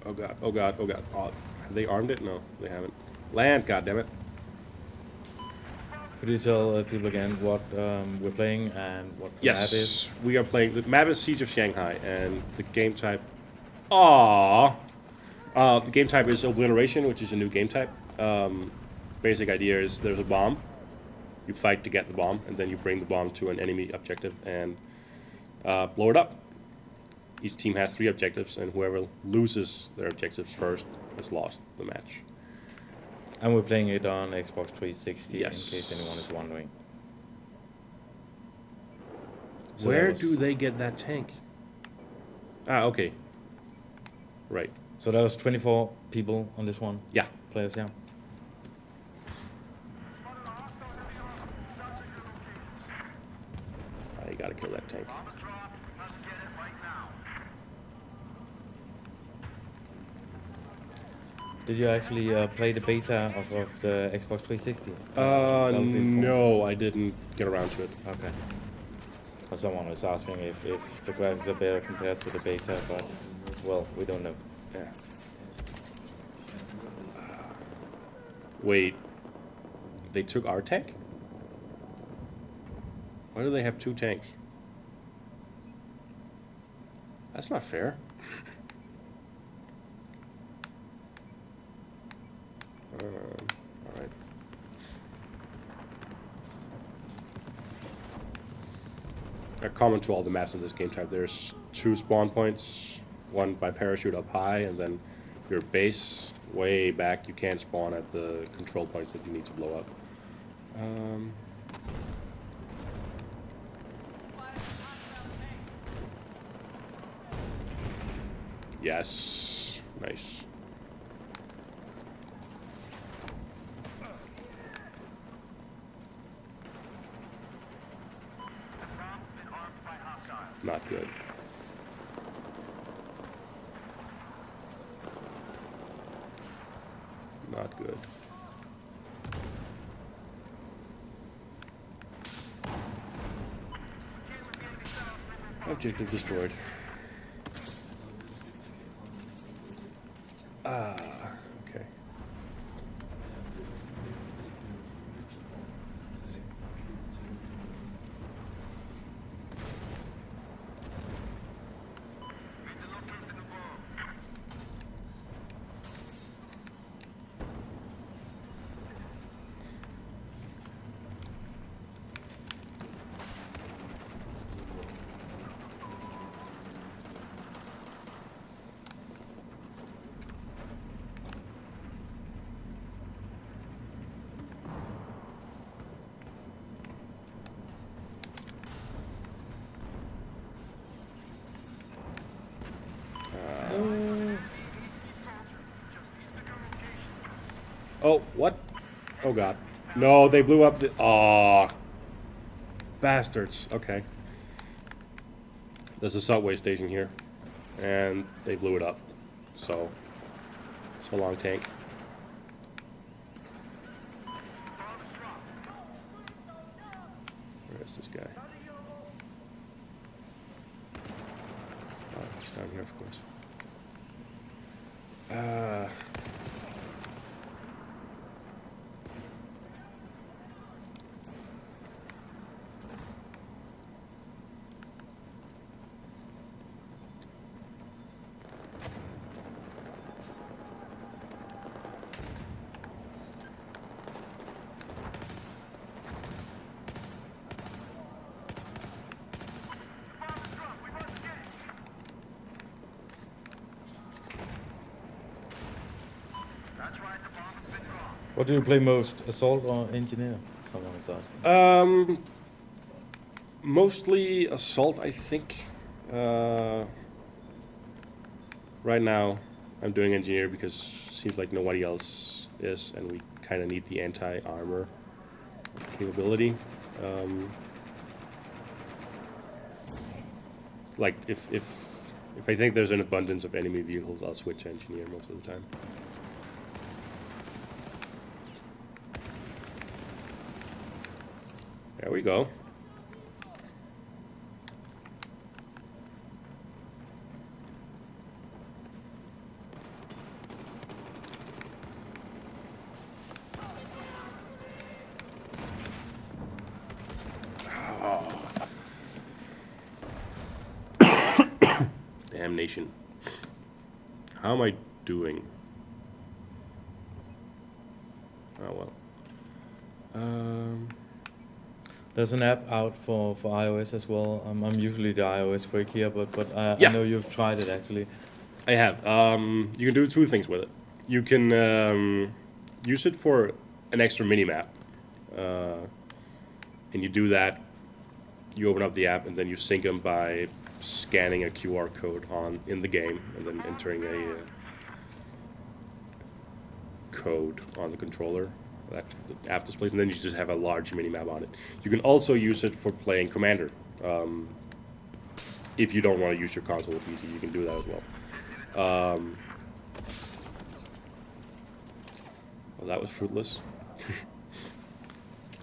Oh god, oh god, oh god. Oh, have they armed it? No, they haven't. Land, goddammit. Could you tell people again what we're playing and what the map is? Yes, we are playing. The map is Siege of Shanghai, and the game type. Aww. The game type is Obliteration, which is a new game type. Basic idea is there's a bomb. You fight to get the bomb, and then you bring the bomb to an enemy objective and blow it up. Each team has 3 objectives, and whoever loses their objectives first has lost the match. And we're playing it on Xbox 360, Yes. in case anyone is wondering. So Where do they get that tank? Ah, okay. Right. So that was 24 people on this one? Yeah. Players, yeah. I gotta kill that tank. Did you actually play the beta of the Xbox 360? No, I didn't get around to it. Okay. Well, someone was asking if the graphics are better compared to the beta, but, well, we don't know. Yeah. Wait. They took our tank? Why do they have 2 tanks? That's not fair. Alright. A common to all the maps in this game type, there's 2 spawn points, one by parachute up high, and then your base way back. You can't spawn at the control points that you need to blow up. Yes. Nice. Not good. Not good. Objective destroyed. Ah, okay. No, what? Oh god. No, they blew up the... Aw. Bastards. Okay. There's a subway station here. And they blew it up. So long, tank. Where is this guy? Oh, he's down here, of course. What do you play most, assault or engineer? Someone is asking. Mostly assault, I think. Right now, I'm doing engineer because it seems like nobody else is, and we kind of need the anti-armor capability. Like if I think there's an abundance of enemy vehicles, I'll switch engineer most of the time. There we go. Damnation. How am I doing? Oh well. There's an app out for iOS as well. I'm usually the iOS freak here, but Yeah. I know you've tried it actually. I have. You can do two things with it. You can use it for an extra mini-map. And you do that, you open up the app, and then you sync them by scanning a QR code in the game, and then entering a code on the controller that the app displays, and then you just have a large mini-map on it. You can also use it for playing Commander. If you don't want to use your console or PC, you can do that as well. Well, that was fruitless.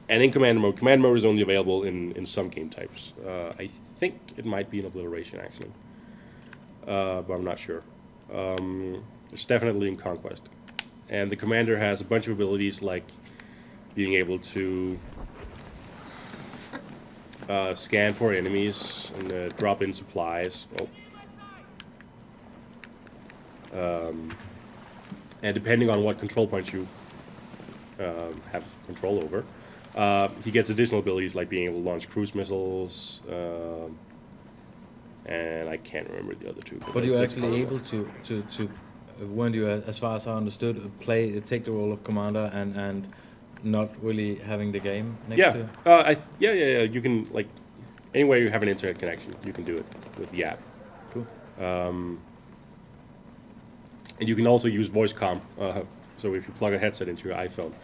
And in command mode is only available in some game types. I think it might be in Obliteration, actually. But I'm not sure. It's definitely in Conquest. And the commander has a bunch of abilities like being able to scan for enemies and drop in supplies. And depending on what control points you have control over, he gets additional abilities like being able to launch cruise missiles, and I can't remember the other two. But you're actually able to when you, as far as I understood, take the role of commander and not really having the game next to you? Yeah. You can, like, anywhere you have an internet connection, you can do it with the app. Cool. And you can also use voice comm. So if you plug a headset into your iPhone,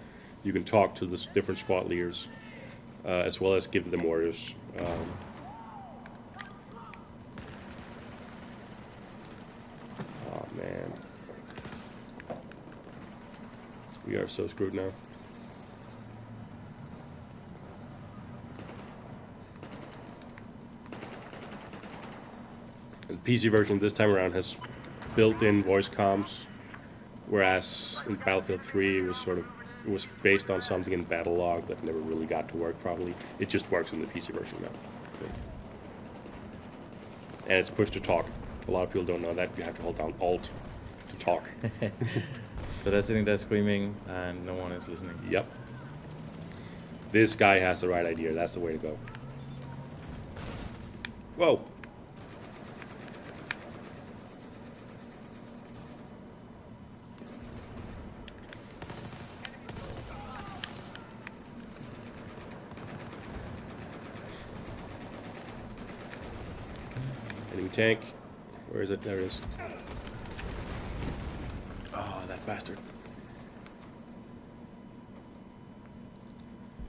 you can talk to the different squad leaders, as well as give them orders. Oh man, we are so screwed now. The PC version this time around has built-in voice comms, whereas in Battlefield 3 it was based on something in Battlelog that never really got to work properly. It just works in the PC version now. And it's push to talk. A lot of people don't know that. You have to hold down Alt to talk. So they're sitting there screaming and no one is listening. Yep. This guy has the right idea. That's the way to go. Whoa. Enemy tank. Where is it? There it is. Oh, that bastard.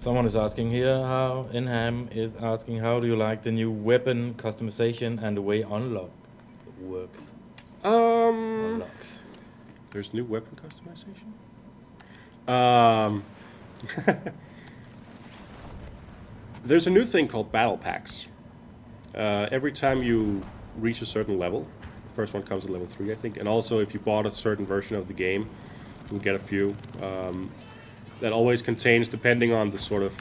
Someone is asking here how Inham is asking how do you like the new weapon customization and the way unlock works. Unlocks. There's new weapon customization. There's a new thing called battle packs. Every time you reach a certain level, the first one comes at level 3, I think, and also if you bought a certain version of the game, you'll get a few. That always contains, depending on the sort of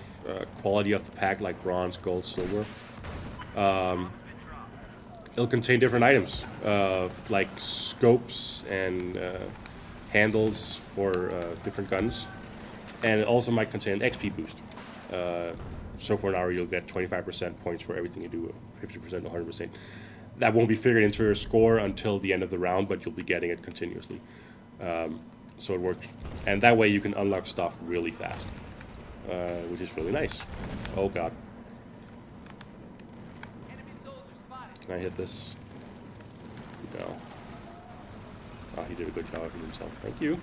quality of the pack, like bronze, gold, silver, it'll contain different items, like scopes and handles for different guns, and it also might contain an XP boost. So for an hour you'll get 25% points for everything you do, 50% to 100%. That won't be figured into your score until the end of the round, but you'll be getting it continuously. So it works, and that way you can unlock stuff really fast, which is really nice. Oh god. Can I hit this? No. Oh, he did a good job of himself. Thank you.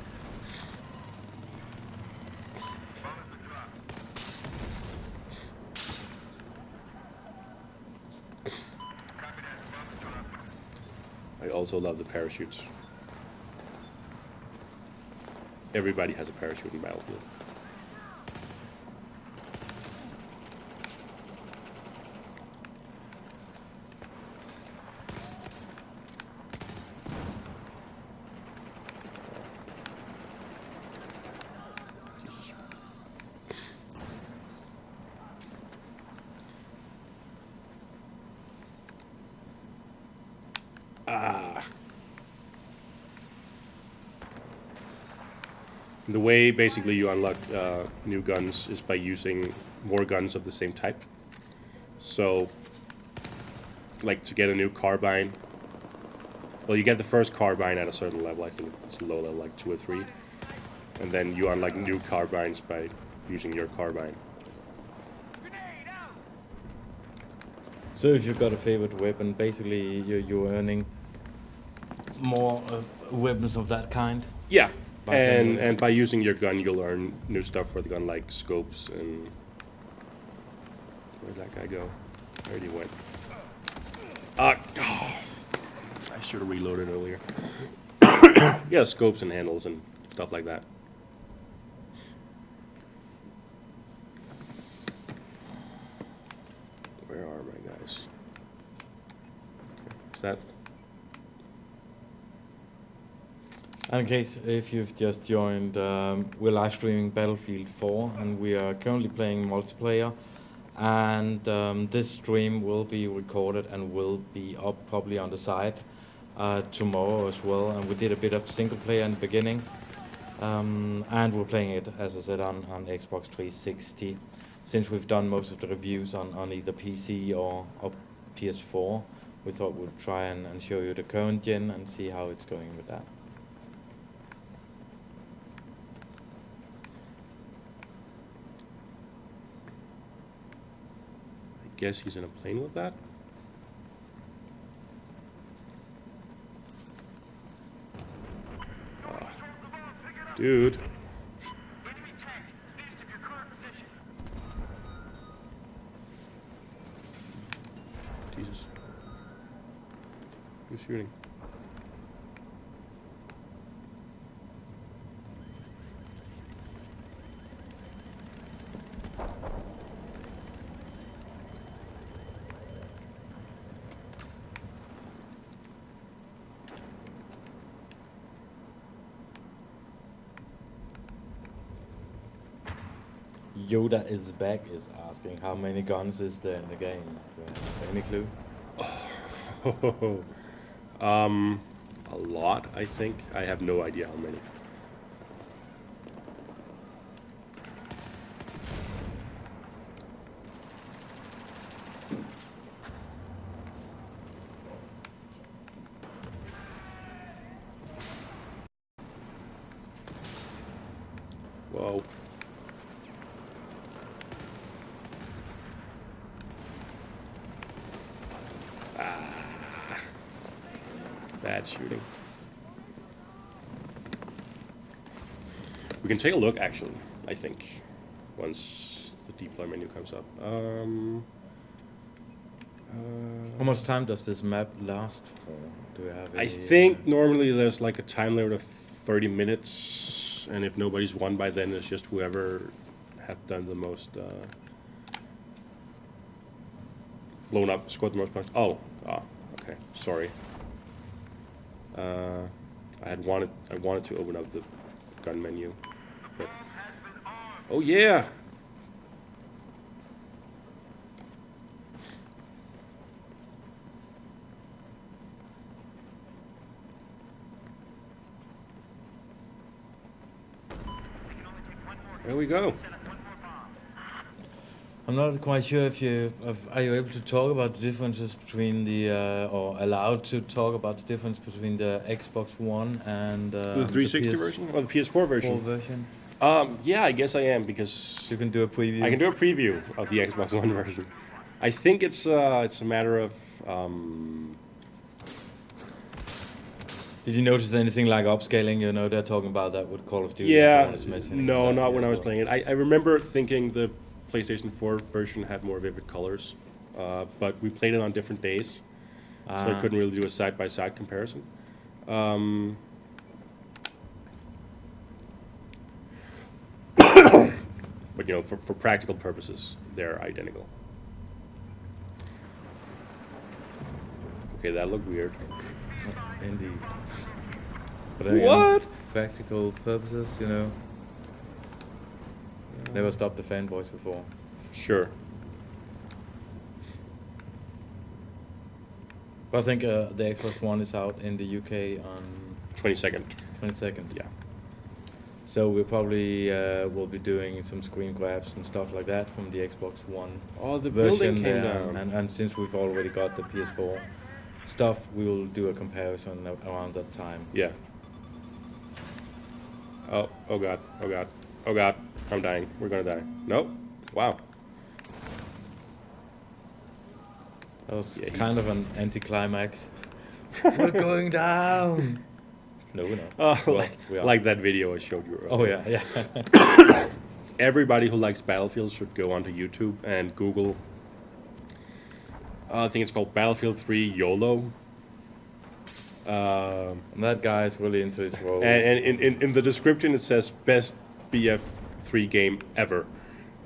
I also love the parachutes. Everybody has a parachute in Battlefield. The way basically you unlock new guns is by using more guns of the same type. So, like to get a new carbine, well, you get the first carbine at a certain level, I think it's a low level, like 2 or 3. And then you unlock new carbines by using your carbine. So if you've got a favorite weapon, basically you're earning more weapons of that kind? Yeah. And by using your gun, you'll learn new stuff for the gun, like scopes and... Where'd that guy go? Where did he went? Oh, I should have reloaded earlier. Yeah, scopes and handles and stuff like that. Where are my guys? Is that... In case if you've just joined, we're live streaming Battlefield 4 and we are currently playing multiplayer, and this stream will be recorded and will be up probably on the site tomorrow as well. And we did a bit of single player in the beginning, and we're playing it, as I said, on Xbox 360. Since we've done most of the reviews on either PC or PS4, we thought we'd try and show you the current gen and see how it's going with that. Guess he's in a plane with that. Oh. Dude. Jesus. Who's shooting? Yoda is back is asking how many guns is there in the game. Any clue? A lot, I think. I have no idea how many. Whoa. Bad shooting. We can take a look, actually, I think, once the deploy menu comes up. How much time does this map last for? Do we have? I think normally there's like a time limit of 30 minutes, and if nobody's won by then, it's just whoever have done the most, blown up, scored the most points. Oh, okay, sorry. I wanted to open up the gun menu, but oh yeah. There we go. I'm not quite sure if are you able to talk about the differences between the or allowed to talk about the difference between the Xbox One and The 360 version or the PS4 version? version? Yeah, I guess I am, because You can do a preview. I can do a preview of the Xbox One version. I think it's a matter of Did you notice anything like upscaling? You know, they're talking about that with Call of Duty. yeah, so I was mentioning no, that not when as I was well. playing it. I remember thinking the PlayStation 4 version had more vivid colors, but we played it on different days, so I couldn't really do a side-by-side comparison. But you know, for practical purposes, they're identical. Okay, that looked weird. Indeed. But then What? again, practical purposes, you know. Never stopped the fanboys before. Sure. But I think the Xbox One is out in the UK on 22nd. 22nd. Yeah. So we probably will be doing some screen grabs and stuff like that from the Xbox One Oh, the version building came there. down. And since we've already got the PS4 stuff, we will do a comparison around that time. Yeah. Oh god, oh god, oh god. I'm dying. We're gonna die. Nope. Wow. That was Yeah, kind of an anticlimax. We're going down! No, we're not. Oh, Well, we are. like that video I showed you earlier. Oh, yeah, yeah. Everybody who likes Battlefield should go onto YouTube and Google. I think it's called Battlefield 3 YOLO. That guy is really into his role. And in the description it says best BF3 game ever,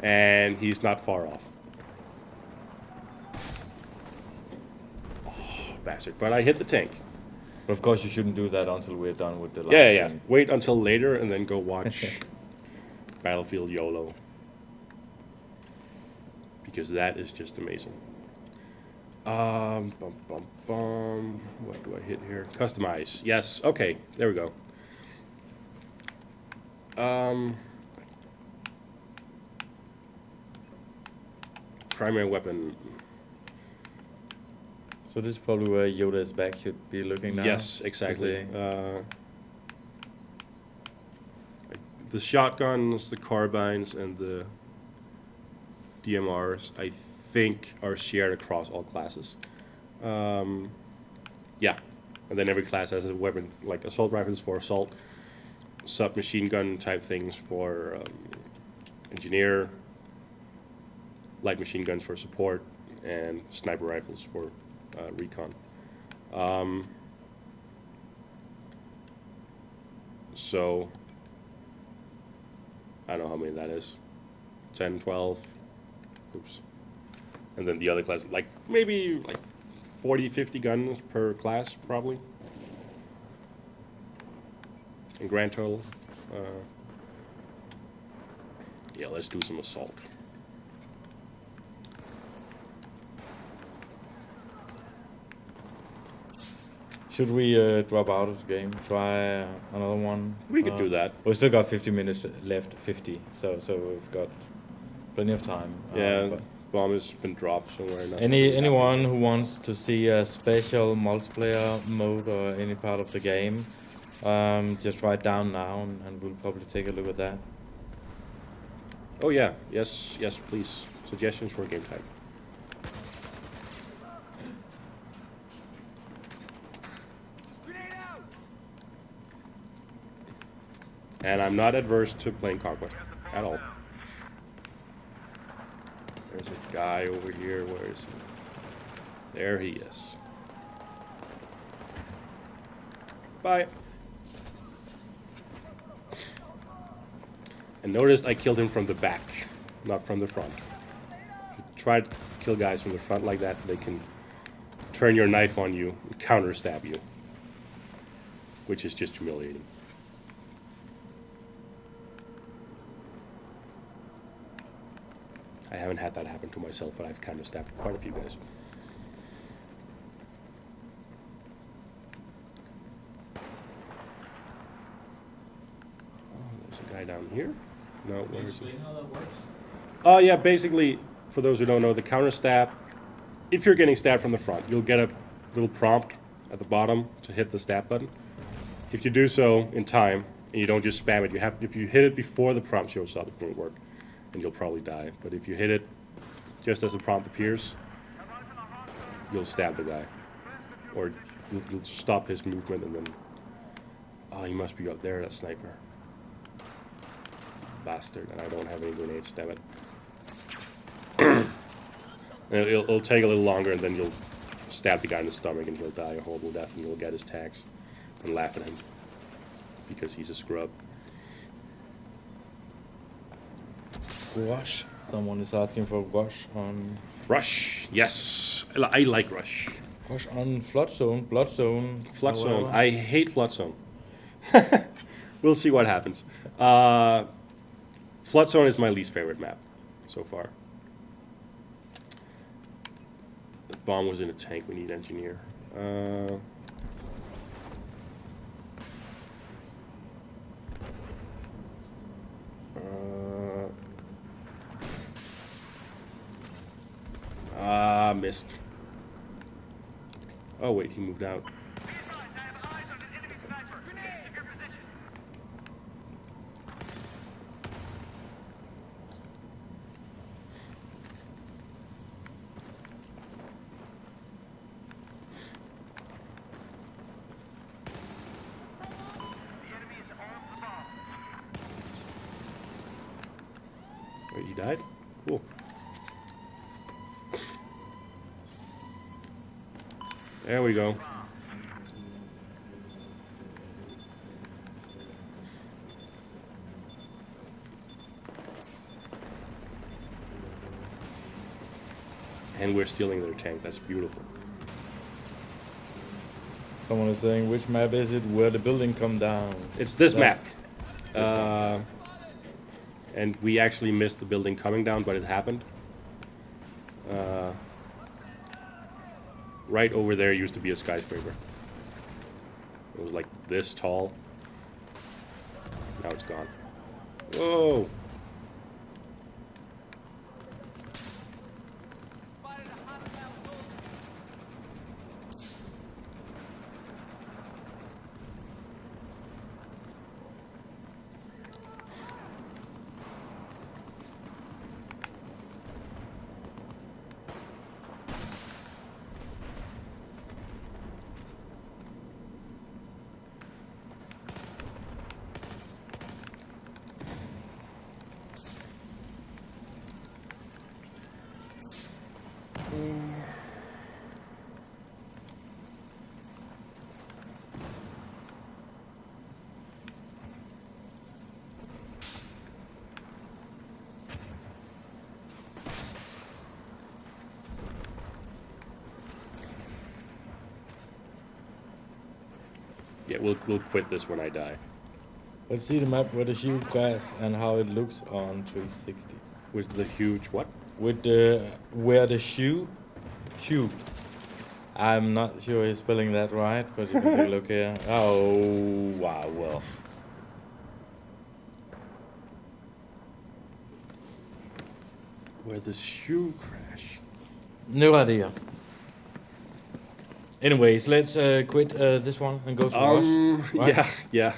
and he's not far off. Oh, bastard! But I hit the tank. But of course, you shouldn't do that until we're done with the live Yeah, yeah. stream. Wait until later and then go watch Battlefield YOLO, because that is just amazing. Bum, bum, bum. What do I hit here? Customize. Yes. Okay. There we go. Primary weapon. So this is probably where Yoda's back should be looking now. Yes, to exactly. see. The shotguns, the carbines, and the DMRs, I think, are shared across all classes. Yeah, and then every class has a weapon, like assault rifles for assault, submachine gun type things for engineer, light machine guns for support, and sniper rifles for recon. So I don't know how many that is. 10, 12. Oops. And then the other class, like maybe like 40, 50 guns per class, probably. In grand total. Yeah, let's do some assault. Should we drop out of the game? Try another one? We could do that. We still got 50 minutes left, 50. So we've got plenty of time. Yeah, but bomb has been dropped somewhere. anyone who wants to see a special multiplayer mode or any part of the game, just write down now, and we'll probably take a look at that. Oh yeah, yes, yes, please. Suggestions for game type. And I'm not adverse to playing Conquest at all. guy over here. Where is he? There he is. Bye. And notice I killed him from the back, not from the front. If you try to kill guys from the front like that, they can turn your knife on you and counter stab you, which is just humiliating. I haven't had that happen to myself, but I've counter stabbed quite a few guys. Oh, there's a guy down here. No, where is he? How that works? Oh yeah, basically, for those who don't know, the counter stab, if you're getting stabbed from the front, you'll get a little prompt at the bottom to hit the stab button. If you do so in time, and you don't just spam it, if you hit it before the prompt shows up, it won't work, and you'll probably die. But if you hit it just as the prompt appears, you'll stab the guy. Or you'll stop his movement, and then... Oh, he must be up there, that sniper. Bastard, and I don't have any grenades, damn it. It'll take a little longer, and then you'll stab the guy in the stomach, and he'll die a horrible death, and you'll get his tags and laugh at him because he's a scrub. Rush. Someone is asking for Rush on... Rush, yes, I like Rush. Rush on Flood Zone, Blood Zone. Flood or Zone, whatever. I hate Flood Zone. We'll see what happens. Flood Zone is my least favorite map so far. The bomb was in a tank, we need engineer. Missed. Oh wait, he moved out. Wait, he died? Cool. There we go. And we're stealing their tank. That's beautiful. Someone is saying, which map is it where the building come down? It's this That's- map. And we actually missed the building coming down, but it happened. Right over there used to be a skyscraper. It was like this tall. Now it's gone. Whoa! Yeah, we'll quit this when I die. Let's see the map with the huge grass and how it looks on 360. With the huge what? With the where the shoe. I'm not sure he's spelling that right, but you can take a look here. Oh wow, well. Where the shoe crash. No idea. Anyways, let's quit this one and go to Rush. Right? Yeah.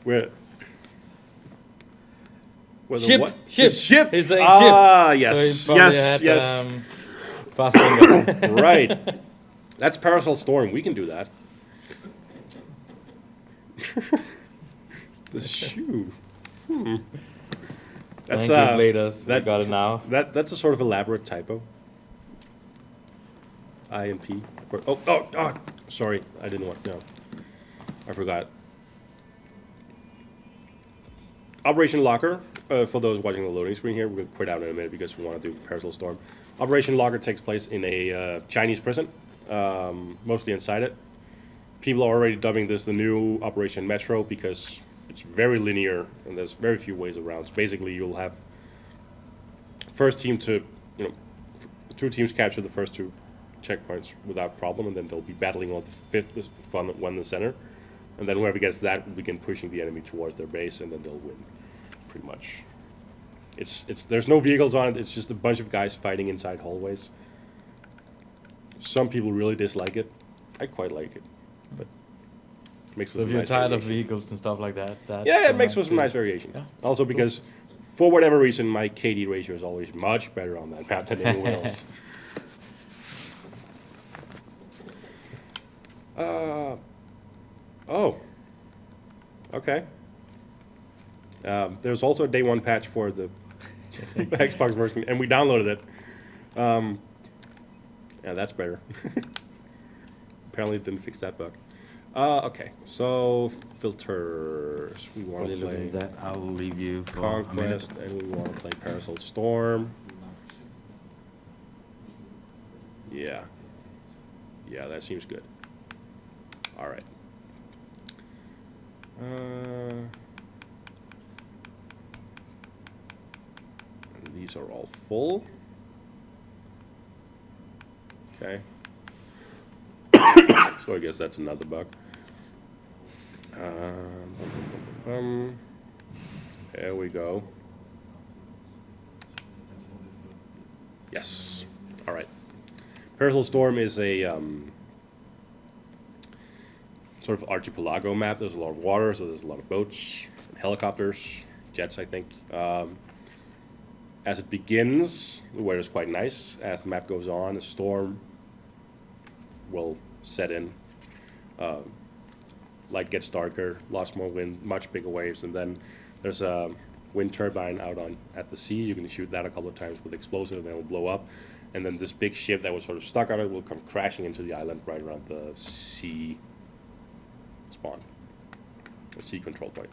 Where the Ship, what? ship. The ship. He's saying ah, ship. yes, So he probably yes, had, yes. Fast fingers. Right. That's Parasol Storm. We can do that. The shoe. That's Thank you, Bladers. We got it now. That's a sort of elaborate typo. I and P. Oh, sorry, I didn't want. No, I forgot. Operation Locker. For those watching the loading screen here, we're going to quit out in a minute because we want to do Parasol Storm. Operation Locker takes place in a Chinese prison, mostly inside it. People are already dubbing this the new Operation Metro because it's very linear and there's very few ways around. So basically, you'll have first team to, two teams capture the first two checkpoints without problem, and then they'll be battling on the fifth one in the center, and then whoever gets that will begin pushing the enemy towards their base, and then they'll win. Pretty much. It's there's no vehicles on it. It's just a bunch of guys fighting inside hallways. Some people really dislike it. I quite like it, but it makes so if you're tired of vehicles and stuff like that, yeah, it makes for some nice variation. Yeah. Also because, for whatever reason, my KD ratio is always much better on that map than anywhere else. Oh. Okay. There's also a day one patch for the Xbox version, and we downloaded it. Yeah, that's better. Apparently it didn't fix that bug. Okay, so filters. We want to play that. I'll leave you for Conquest, and we want to play Parasol Storm. Yeah. Yeah, that seems good. All right. These are all full. Okay. So I guess that's another bug. There we go. Yes. All right. Parasol Storm is a sort of archipelago map. There's a lot of water, so there's a lot of boats, helicopters, jets, I think. As it begins, the weather is quite nice. As the map goes on, a storm will set in. Light gets darker, lots more wind, much bigger waves, and then there's a wind turbine out at the sea. You can shoot that a couple of times with explosive, and then it will blow up. And then this big ship that was sort of stuck on it will come crashing into the island right around the sea spawn, the sea control point.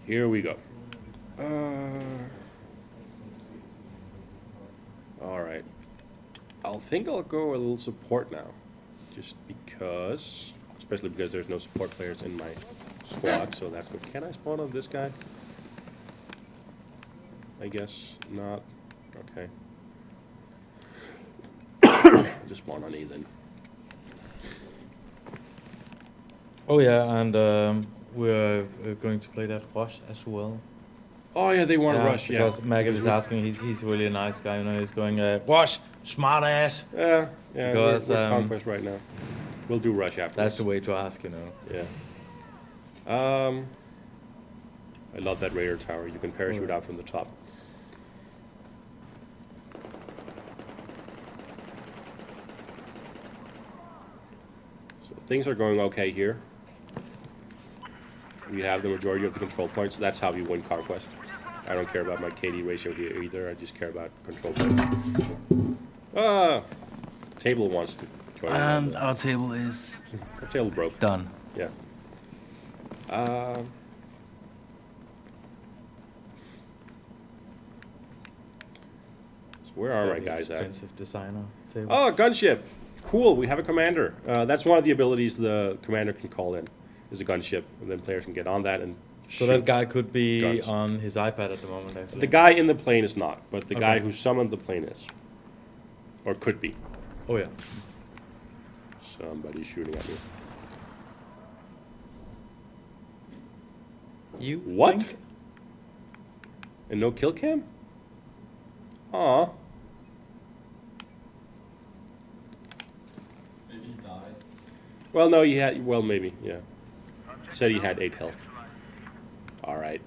Here we go. All right. I'll go a little support now, just because, especially because there's no support players in my squad, so that's good. Can I spawn on this guy? I guess not. Okay. Just spawn on Ethan. Oh yeah, and we're going to play that Rush as well. Oh yeah, they want to rush. Yeah, because Maggot is asking. He's really a nice guy. He's going Rush, smart ass. Yeah. Because we're Conquest right now. We'll do Rush after. That's the way to ask, Yeah. I love that radar tower. You can parachute out from the top. So things are going okay here. We have the majority of the control points. That's how we win Conquest. I don't care about my KD ratio here either. I just care about control points. Table wants to join. And our table is... Our table broke. Done. Yeah. So where are my guys at? Expensive designer table. Oh, gunship. Cool, we have a commander. That's one of the abilities the commander can call in, is a gunship. And then players can get on that and so that guy could be guns. on his iPad at the moment, actually. The guy in the plane is not, but the guy who summoned the plane is. Or could be. Oh, yeah. Somebody's shooting at me. You What? think? And no kill cam? Aw. Maybe he died. Well, no, he had. Well, maybe, yeah. Said he had 8 health. All right.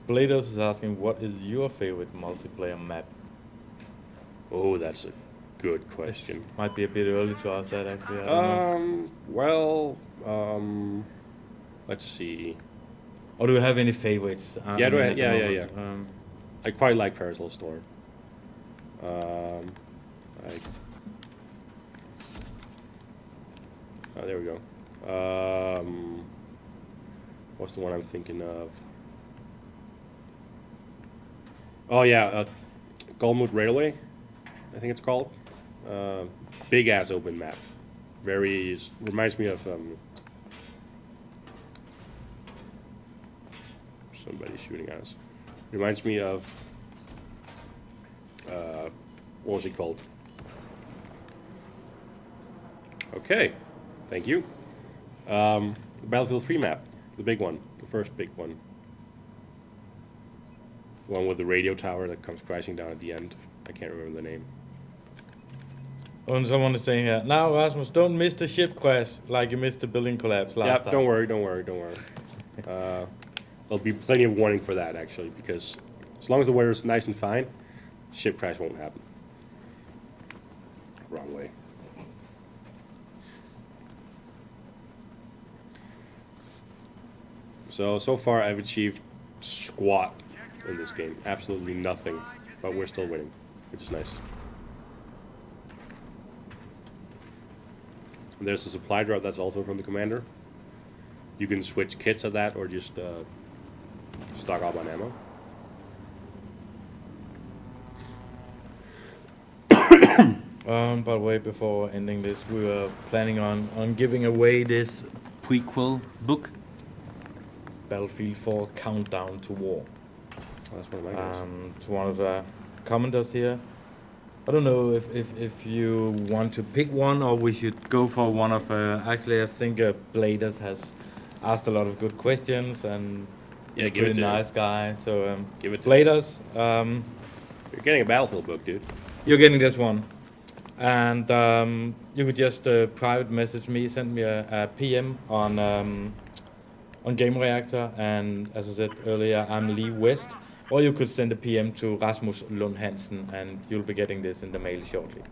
Bladers is asking, what is your favorite multiplayer map? Oh, that's a good question. Might be a bit early to ask that, actually. I don't know. Well, let's see. Or do you have any favorites? Yeah, I mean, at the yeah. moment? I quite like Parasol Storm. Oh, there we go. What's the one I'm thinking of? Oh yeah, Golmud Railway, I think it's called. Big ass open map. Reminds me of somebody shooting at us. Reminds me of what was it called? Okay, thank you. The Battlefield 3 map, the big one, the first big one. The one with the radio tower that comes crashing down at the end. I can't remember the name. Oh, and someone is saying here, now Rasmus, don't miss the ship crash like you missed the building collapse last time. Don't worry. There'll be plenty of warning for that, actually, because as long as the weather is nice and fine, ship crash won't happen. Wrong way. So far I've achieved squat in this game. Absolutely nothing. But we're still winning, which is nice. And there's a supply drop that's also from the commander. You can switch kits at that or just stock up on ammo. By the way, before ending this, we were planning on giving away this prequel book, Battlefield 4 Countdown to War. Oh, that's one of my guys. To one of the commenters here. I don't know if you want to pick one or we should go for one of... actually, I think Bladers has asked a lot of good questions and Yeah, a give it pretty to nice guy. So give it to Bladers, You're getting a Battlefield book, dude. you're getting this one. And you could just private message me, send me a PM on Gamereactor, and as I said earlier, I'm Lee West. Or you could send a PM to Rasmus Lund Hansen, and you'll be getting this in the mail shortly.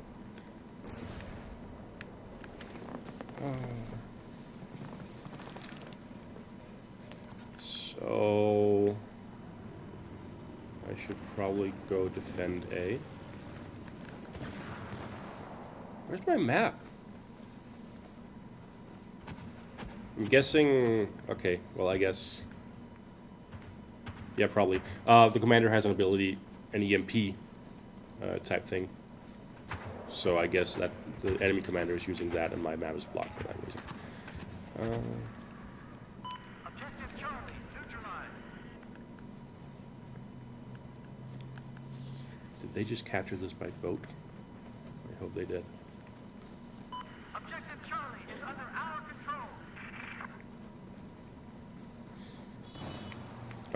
So I should probably go defend A. Where's my map? I'm guessing... Okay, well, I guess... Yeah, probably. The commander has an ability, an EMP type thing. So I guess that the enemy commander is using that and my map is blocked for that reason. Objective Charlie, neutralized. Did they just capture this by boat? I hope they did. Objective Charlie is under our control.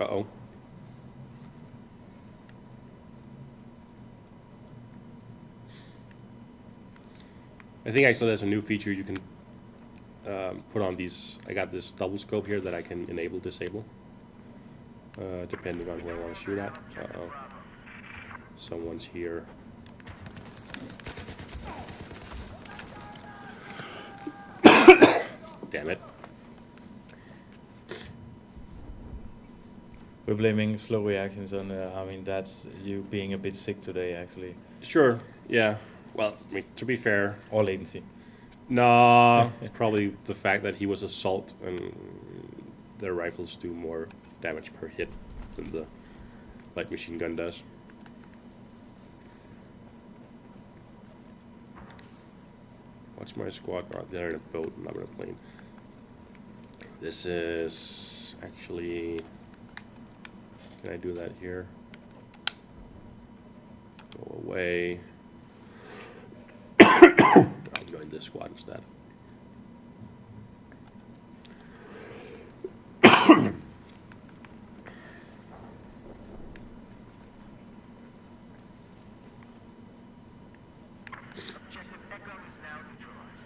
Uh-oh. I think actually there's a new feature you can put on these. I got this double scope here that I can enable, disable, depending on who I want to shoot at. Uh-oh. Someone's here. Damn it. We're blaming slow reactions on, I mean, that's you being a bit sick today, actually. Sure, yeah. Well, I mean, to be fair... Or latency. Nah, probably the fact that he was assault and their rifles do more damage per hit than the light machine gun does. What's my squad? Oh, they're in a boat, not in a plane. This is actually... Can I do that here? Go away. I'm going this squad instead. Objective Echo is now neutralized.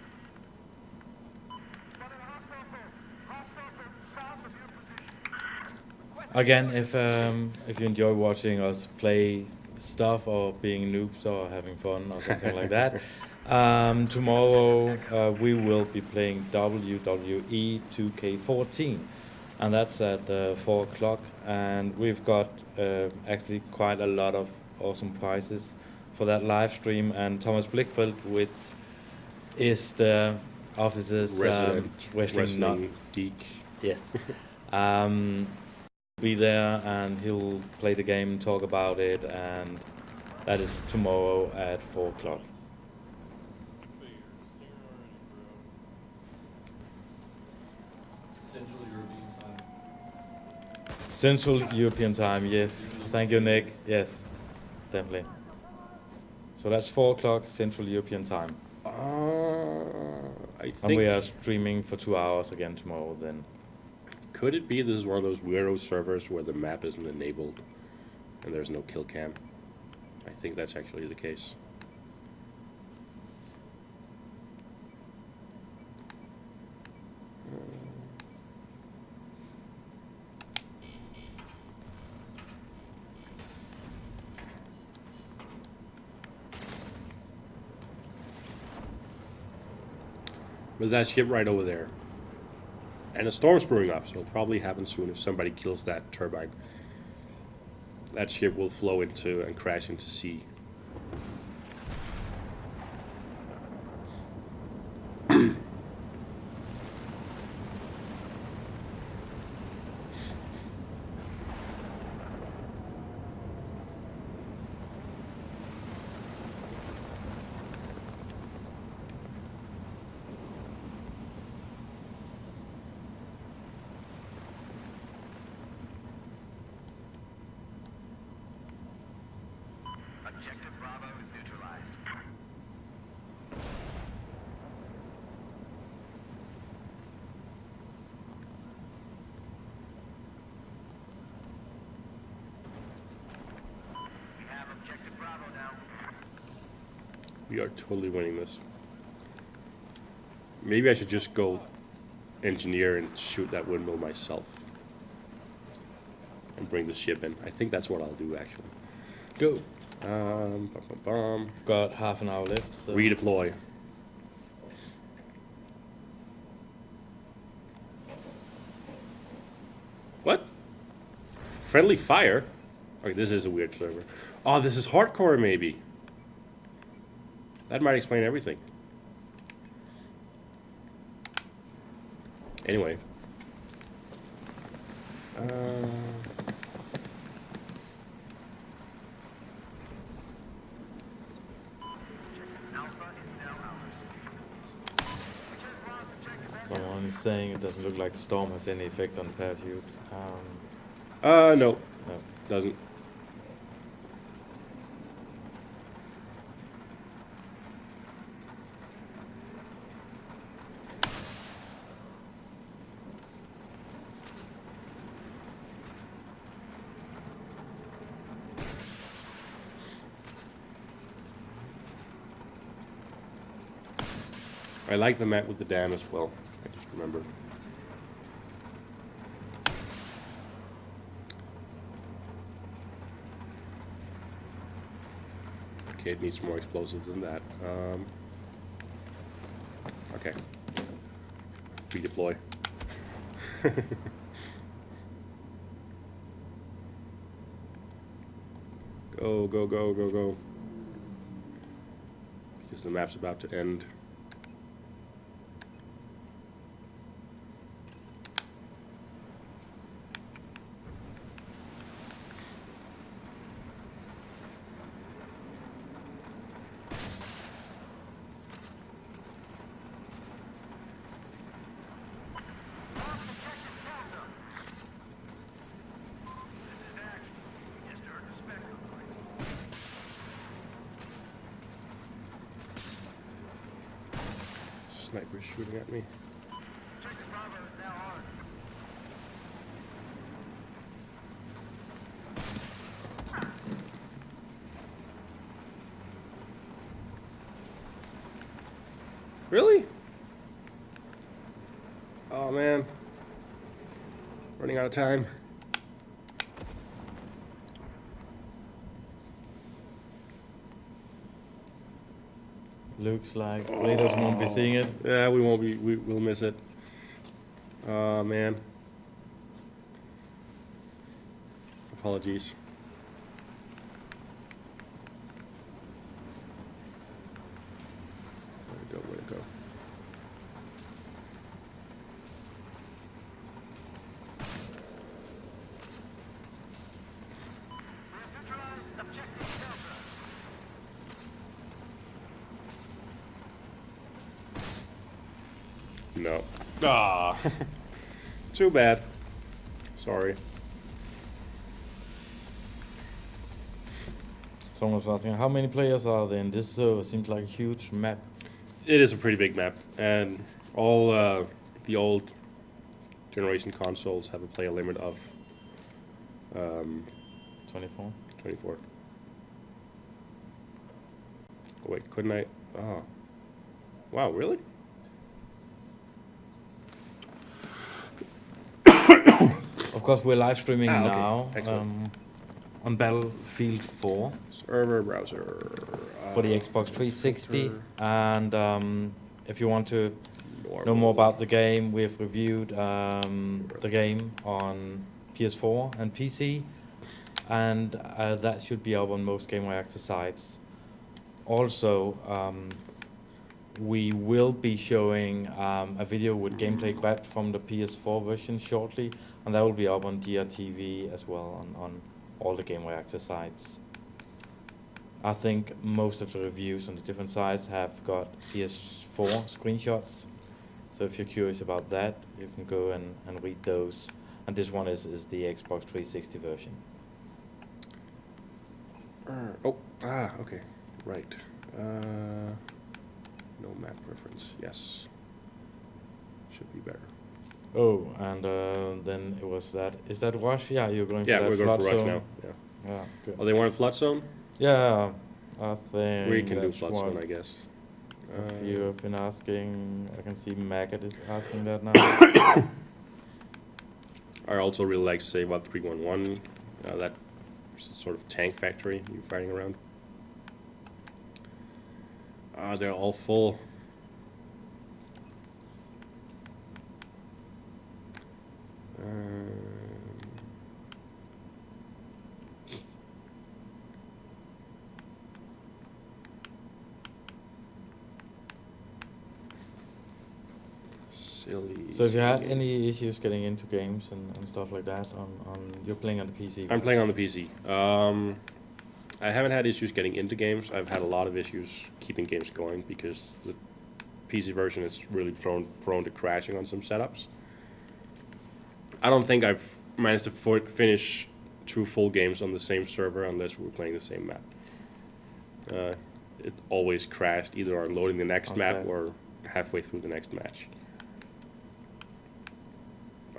Spotted a hostile boat. Hostile boat south of your position. Again, if you enjoy watching us play stuff or being noobs or having fun or something like that, tomorrow we will be playing WWE 2K14, and that's at 4 o'clock. And we've got actually quite a lot of awesome prizes for that live stream. And Thomas Blickfeld, which is the office's Resident wrestling nut. wrestling geek. Yes. Be there and he'll play the game, talk about it, and that is tomorrow at 4 o'clock. Central European time, yes. Thank you, Nick. Yes, definitely. So that's 4 o'clock Central European time. I And we think. are streaming for 2 hours again tomorrow then. Could it be this is one of those weirdo servers where the map isn't enabled and there's no kill cam? I think that's actually the case. But that ship right over there. And a storm's brewing up, so it'll probably happen soon if somebody kills that turbine. That ship will flow into and crash into sea. Objective Bravo is neutralized. We have Objective Bravo now. We are totally winning this. Maybe I should just go engineer and shoot that windmill myself. And bring the ship in. I think that's what I'll do actually. Go. Bum, bum, bum. Got half an hour left. So. Redeploy. What? Friendly fire? Okay, this is a weird server. Oh, this is hardcore maybe. That might explain everything. Anyway. Alpha is now ours. Someone is saying it doesn't look like storm has any effect on the parachute. No, No. doesn't. I like the map with the dam as well. I just remember. Okay, it needs more explosives than that. Okay. Redeploy. Go, go, go, go, go. Because the map's about to end. Sniper shooting at me. Objective Bravo is now ours. Really? Oh man. Running out of time. Looks like Raiders won't be seeing it. Yeah, we won't be. We'll miss it. Man. Apologies. Where'd it go? Where'd it go? We've neutralized objective Delta. No. Ah. Too bad. Sorry. Someone's asking, how many players are there in this server? Seems like a huge map. It is a pretty big map, and all the old generation consoles have a player limit of 24. 24. Oh, wait, couldn't I? Oh. Wow, really? Of course, we're live streaming okay. now Excellent. on Battlefield 4 Server browser. for the Xbox 360. filter. And if you want to know more about the game, we have reviewed the game on PS4 and PC, and that should be up on most Gamereactor sites. Also, we will be showing a video with gameplay grabbed from the PS4 version shortly, and that will be up on DRTV as well on all the Gamereactor sites. I think most of the reviews on the different sites have got PS4 screenshots, so if you're curious about that, you can go and read those. And this one is the Xbox 360 version. Okay, right. No map reference. Yes, should be better. Oh, and then it was that. Is that Rush? Yeah, you're going Yeah, for that we're going flood for Rush zone? now. Yeah. Yeah, good. Oh, they want a flood zone? Yeah, I think We can do that's flood what zone, I guess. a few have been asking. I can see Maggot is asking that now. I also really like Save Up 311. That sort of tank factory you're fighting around. They're all full. Silly. So if you had silly. any issues getting into games and stuff like that, you're playing on the PC? I'm playing on the PC. I haven't had issues getting into games. I've had a lot of issues keeping games going because the PC version is really prone to crashing on some setups. I don't think I've managed to finish 2 full games on the same server unless we're playing the same map. It always crashed either on loading the next map or halfway through the next match.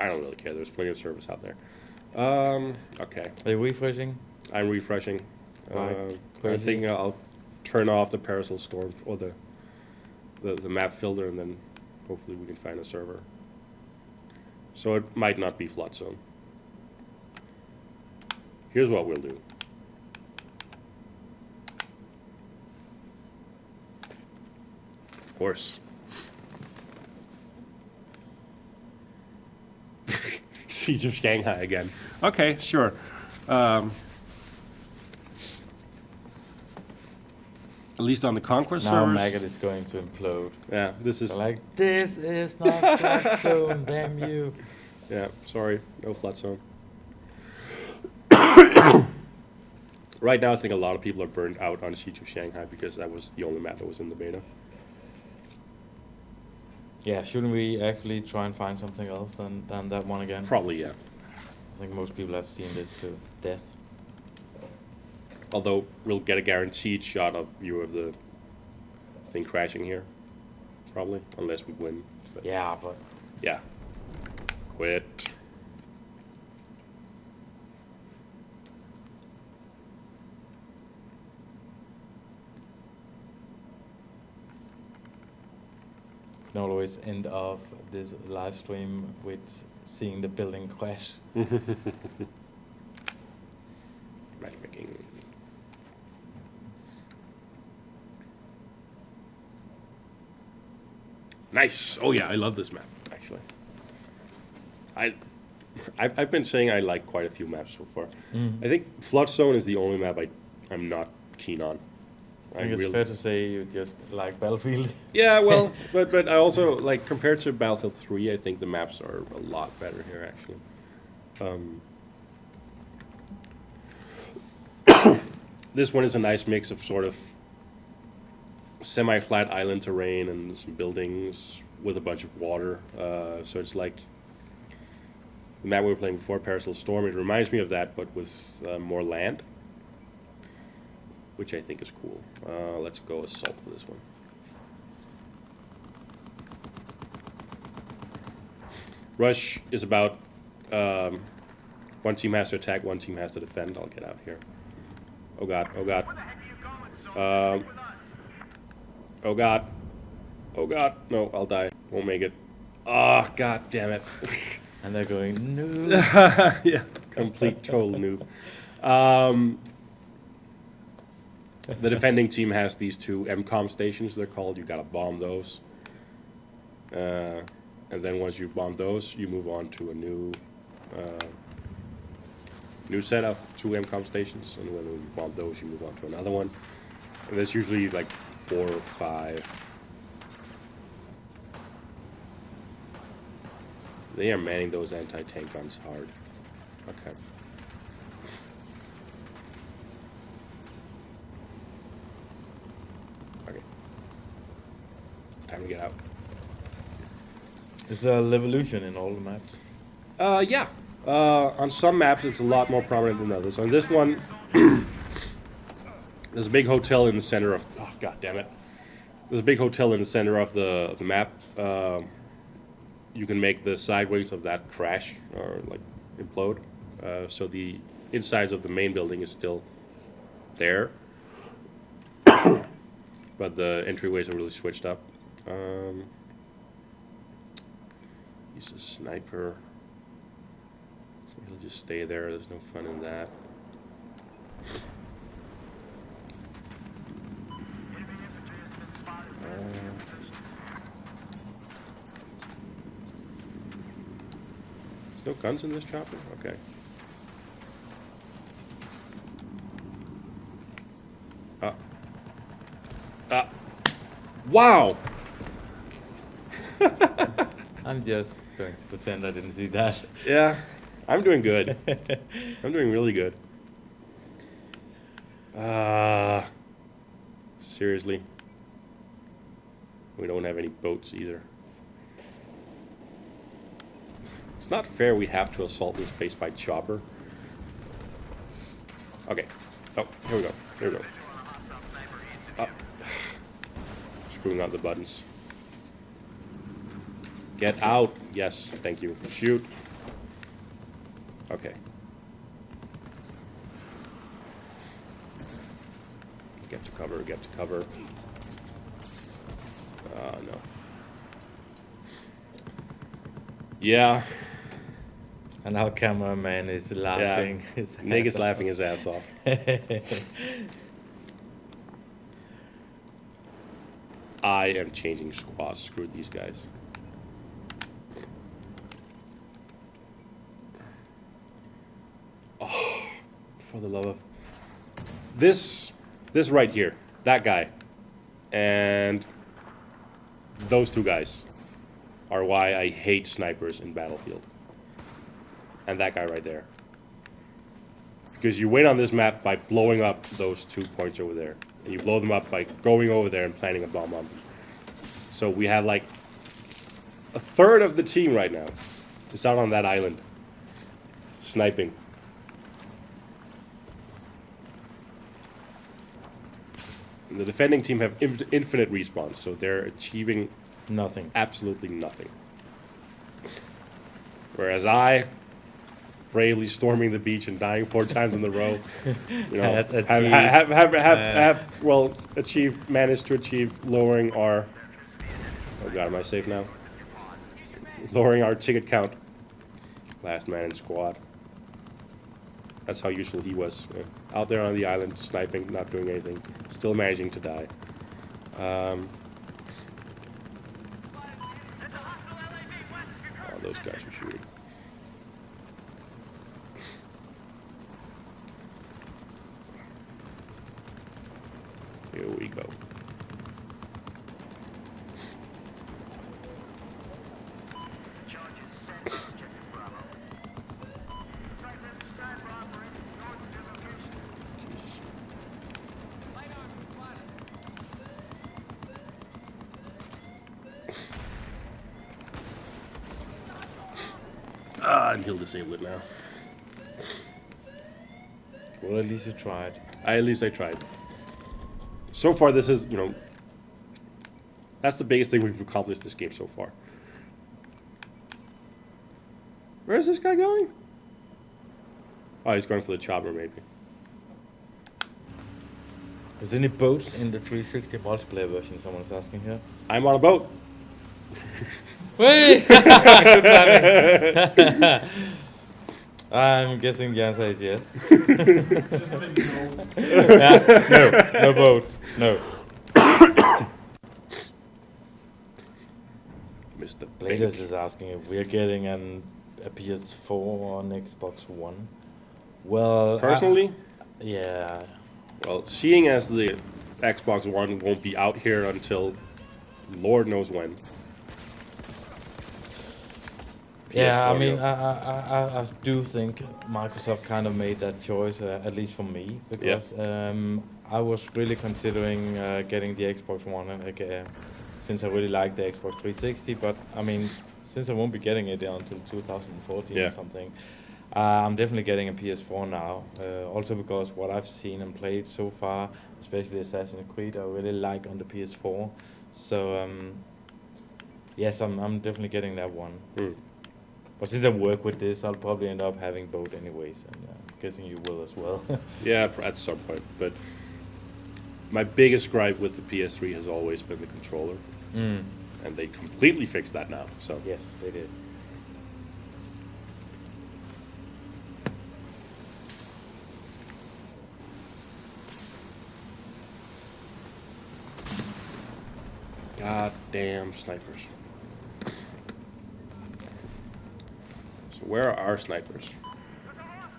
I don't really care. There's plenty of servers out there. Okay. Are you refreshing? I'm refreshing. Like I crazy? think I'll turn off the Parasol Storm or the map filter, and then hopefully we can find a server. So it might not be Flood Zone. Here's what we'll do. Of course. Siege of Shanghai again. Okay, sure. At least on the Conquest Now servers. Maggot is going to implode. Yeah, this is. They're like, this is not Flood Zone, damn you. Yeah, sorry, no Flood Zone. Right now, I think a lot of people are burned out on Siege of Shanghai because that was the only map that was in the beta. Yeah, shouldn't we actually try and find something else than that one again? Probably, yeah. I think most people have seen this to death. Although we'll get a guaranteed shot of view of the thing crashing here, probably, unless we win. But Yeah, but yeah. Quit. we can always end off this live stream with seeing the building crash. Matchmaking. Nice. Oh yeah, I love this map actually. I've been saying I like quite a few maps so far. I think Flood Zone is the only map I'm not keen on. I think it's fair to say you just like Battlefield. Yeah, well, but I also like compared to Battlefield 3, I think the maps are a lot better here actually. This one is a nice mix of sort of semi-flat island terrain and some buildings with a bunch of water. So it's like the map we were playing before, Parasol Storm. It reminds me of that, but with more land, which I think is cool. Let's go assault for this one. Rush is about one team has to attack, one team has to defend. I'll get out here. Oh god, oh god. Oh god. Oh god. No, I'll die. Won't make it. Oh, god damn it. And they're going, no. Yeah, complete total noob. The defending team has these two MCOM stations, they're called. You gotta bomb those. And then once you bomb those, you move on to a new set of two MCOM stations. And when you bomb those, you move on to another one. And there's usually like 4 or 5. They are manning those anti-tank guns hard. Okay. Okay. Time to get out. Is there a Levolution in all the maps? Yeah. On some maps, it's a lot more prominent than others. On this one, there's a big hotel in the center of... Oh, god damn it. There's a big hotel in the center of the map. You can make the side wings of that crash or like implode. So the insides of the main building is still there. But the entryways are really switched up. He's a sniper. So he'll just stay there. There's no fun in that. No guns in this chopper? Okay. Wow! I'm just going to pretend I didn't see that. Yeah, I'm doing good. I'm doing really good. Seriously. We don't have any boats either. It's not fair we have to assault this base by chopper. Okay. Oh, here we go. Here we go. Oh. Screwing out the buttons. Get out. Yes, thank you. Shoot. Okay. Get to cover, get to cover. No. Yeah. And our cameraman is laughing. Yeah. Nick is laughing his ass off. I am changing squads. Screw these guys. Oh, for the love of... This right here. That guy. And those two guys are why I hate snipers in Battlefield. And that guy right there. Because you win on this map by blowing up those 2 points over there. And you blow them up by going over there and planting a bomb on them. So we have like a third of the team right now is out on that island. Sniping. And the defending team have infinite respawns. So they're achieving nothing. Absolutely nothing. Whereas I... bravely storming the beach and dying 4 times in a row. You know, managed to achieve lowering our... Oh god, am I safe now? Lowering our ticket count. Last man in squad. That's how useful he was. Out there on the island, sniping, not doing anything. Still managing to die. those guys are shooting. Here we go. Charges sent to objective Bravo. Strike left sky for operating north of your location. Jesus. Light arm spotted. And he'll disable it now. Well, at least you tried. At least I tried. So far, this is, you know, that's the biggest thing we've accomplished this game so far. Where is this guy going? Oh, he's going for the chopper, maybe. Is there any boats in the 360 multiplayer version? Someone's asking here. I'm on a boat. Wait! Good timing. I'm guessing the answer is yes. Yeah, no boats, no. Mr. Bladers is asking if we're getting a PS4 on Xbox One. Well, Personally, yeah. well, seeing as the Xbox One won't be out here until Lord knows when. Yeah, I PS4, mean, yeah. I do think Microsoft kind of made that choice, at least for me, because I was really considering getting the Xbox One since I really like the Xbox 360. But I mean, since I won't be getting it until 2014 Yeah. or something, I'm definitely getting a PS4 now. Also because what I've seen and played so far, especially Assassin's Creed, I really like on the PS4. So yes, I'm definitely getting that one. Hmm. But since I work with this, I'll probably end up having both anyways, and I'm guessing you will as well. Yeah, at some point. But my biggest gripe with the PS3 has always been the controller. Mm. And they completely fixed that now. So Yes, they did. goddamn snipers. So where are our snipers?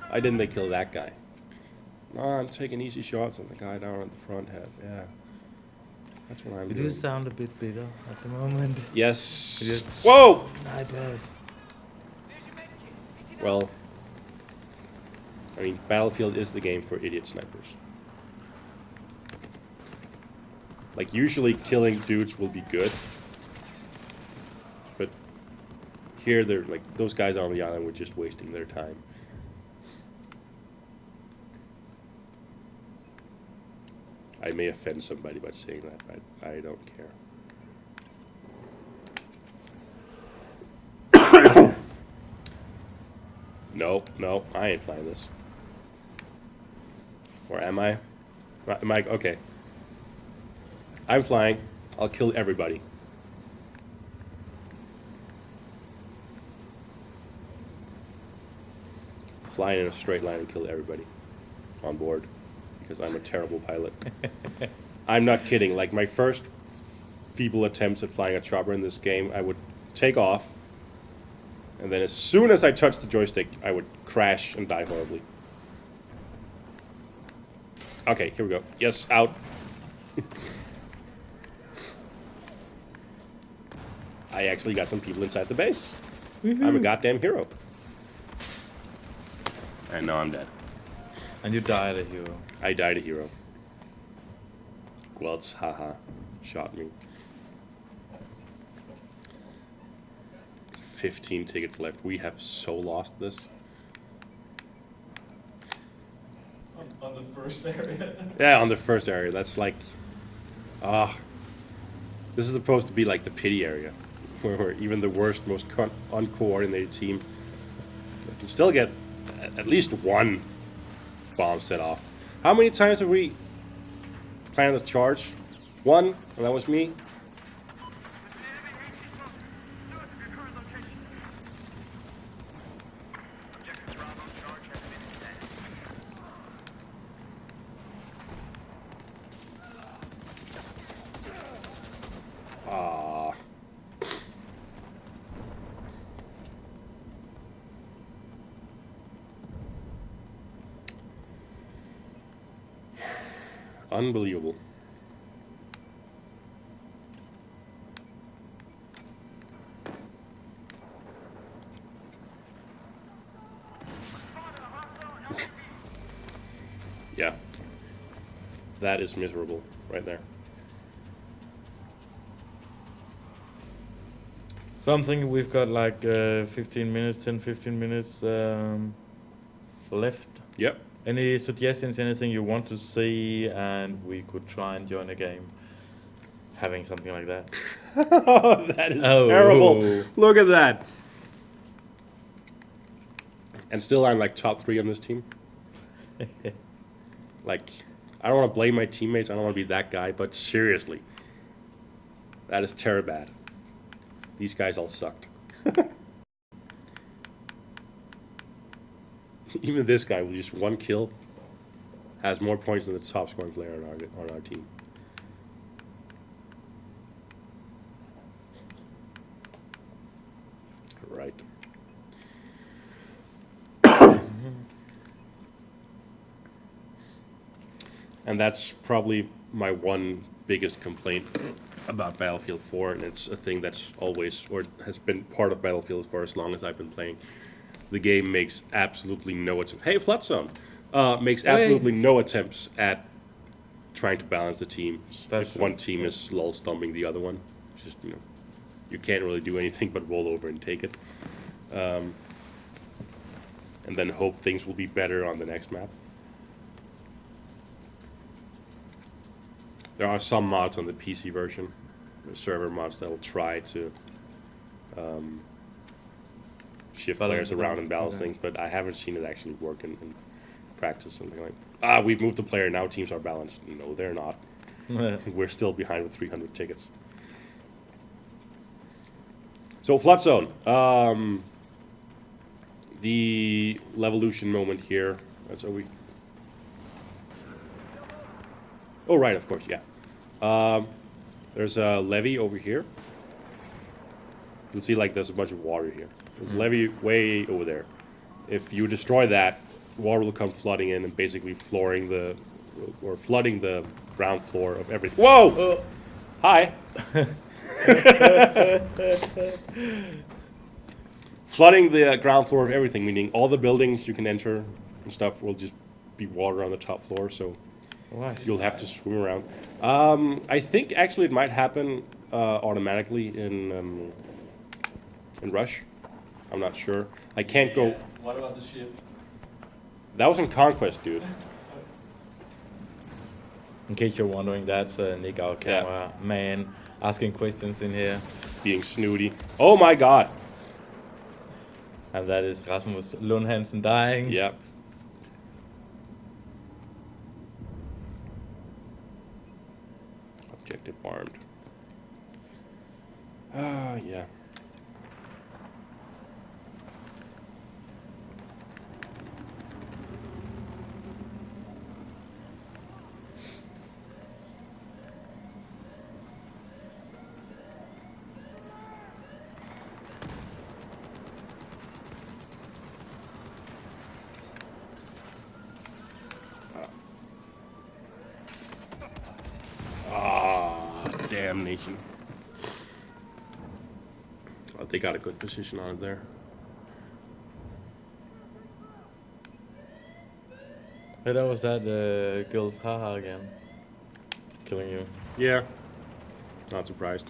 Why didn't they kill that guy? No, I'm taking easy shots on the guy down at the front head. Yeah. That's what I'm You doing. do sound a bit bitter at the moment. Yes. Yes. Whoa! Snipers. Well, I mean, Battlefield is the game for idiot snipers. Like, usually killing dudes will be good. But here, they're like, those guys on the island were just wasting their time. I may offend somebody by saying that, but I don't care. No, I ain't flying this. Or am I? Am I? Okay. I'm flying. I'll kill everybody. Flying in a straight line and kill everybody on board. Because I'm a terrible pilot. I'm not kidding. Like, my first feeble attempts at flying a chopper in this game, I would take off, and then as soon as I touched the joystick, I would crash and die horribly. Okay, here we go. Yes, out. I actually got some people inside the base. I'm a goddamn hero. And now I'm dead. And you died a hero. I died a hero. Gweltz, haha, shot me. 15 tickets left. We have so lost this. On the first area. Yeah, on the first area. That's like, this is supposed to be like the pity area, where even the worst, most uncoordinated team can still get at least one bomb set off. How many times have we planned a charge? One, and that was me. Unbelievable. Yeah. That is miserable right there. Something we've got like 15 minutes, 10-15 minutes left. Yep. Any suggestions, anything you want to see, and we could try and join a game having something like that? That is terrible. Look at that. And still I'm like top 3 on this team. Like, I don't want to blame my teammates. I don't want to be that guy, but seriously, that is terrible bad. These guys all sucked. Even this guy with just 1 kill has more points than the top scoring player on our team. Right. And that's probably my one biggest complaint about Battlefield 4, and it's a thing that's always, or has been part of Battlefield for as long as I've been playing. The game makes absolutely no attempts. Hey, Flood Zone! Makes absolutely no attempts at trying to balance the teams. If one team is lol stomping the other one, it's just, you know, you can't really do anything but roll over and take it. And then hope things will be better on the next map. There are some mods on the PC version, the server mods that will try to shift players around and balance things, but I haven't seen it actually work in practice. Something like, we've moved the player, now teams are balanced. No, they're not. We're still behind with 300 tickets. So, Flood Zone. The Levolution moment here. So we... Oh, right, of course, yeah. There's a levee over here. You'll see, like, there's a bunch of water here. There's a levee way over there. If you destroy that, water will come flooding in and basically flooding the ground floor of everything. Whoa! Hi! Flooding the ground floor of everything, meaning all the buildings you can enter and stuff will just be water on the top floor, so... Why? You'll have to swim around. I think actually it might happen automatically in Rush. I'm not sure. I can't go. What about the ship? That was in Conquest, dude. In case you're wondering, that's Nick, our camera man, asking questions in here. Being snooty. Oh my god. And that is Rasmus Lund Hansen dying. Yep. Objective armed. Yeah. Damnation. Oh, they got a good position on it there. Hey, that was that Gil's haha again. Killing you. Yeah. Not surprised.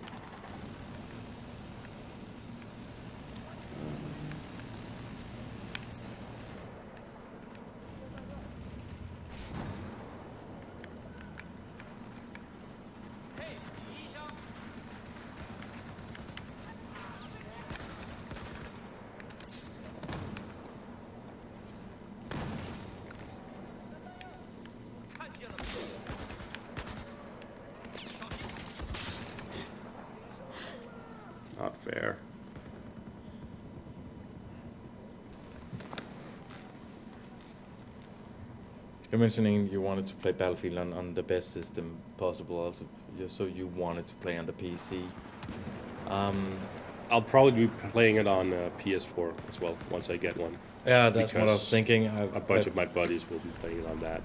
Not fair. You're mentioning you wanted to play Battlefield on the best system possible, also, so you wanted to play on the PC. I'll probably be playing it on PS4 as well once I get one. Yeah, that's what I was thinking. A bunch of my buddies will be playing it on that,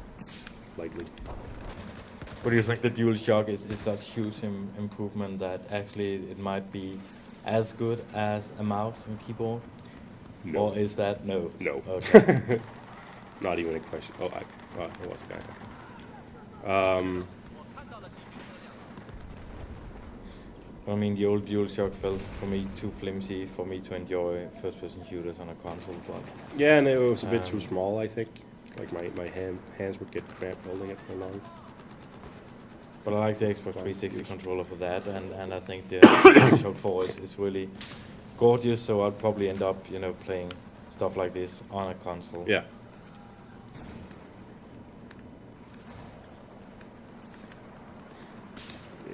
likely. What do you think? The DualShock is such huge improvement that actually it might be as good as a mouse and keyboard? No. Or is that no? No. Okay. Not even a question. Oh, it was bad. I mean, the old DualShock felt for me too flimsy for me to enjoy first-person shooters on a console. But Yeah, and it was a bit too small, I think. Like my hands would get cramped holding it for long. But I like the Xbox 360 controller for that, and I think the DualShock 4 is really gorgeous. So I'll probably end up, playing stuff like this on a console. Yeah.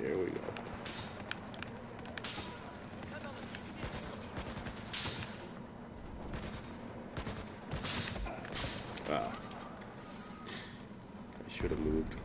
Here we go. Ah. I should have moved.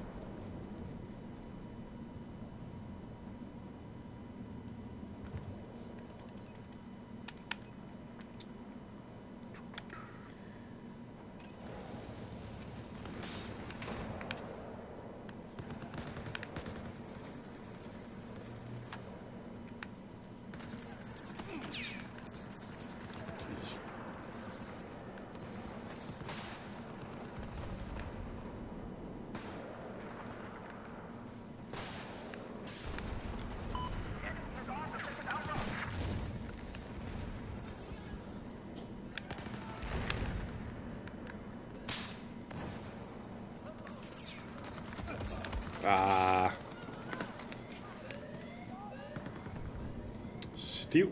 Ah. Stiv.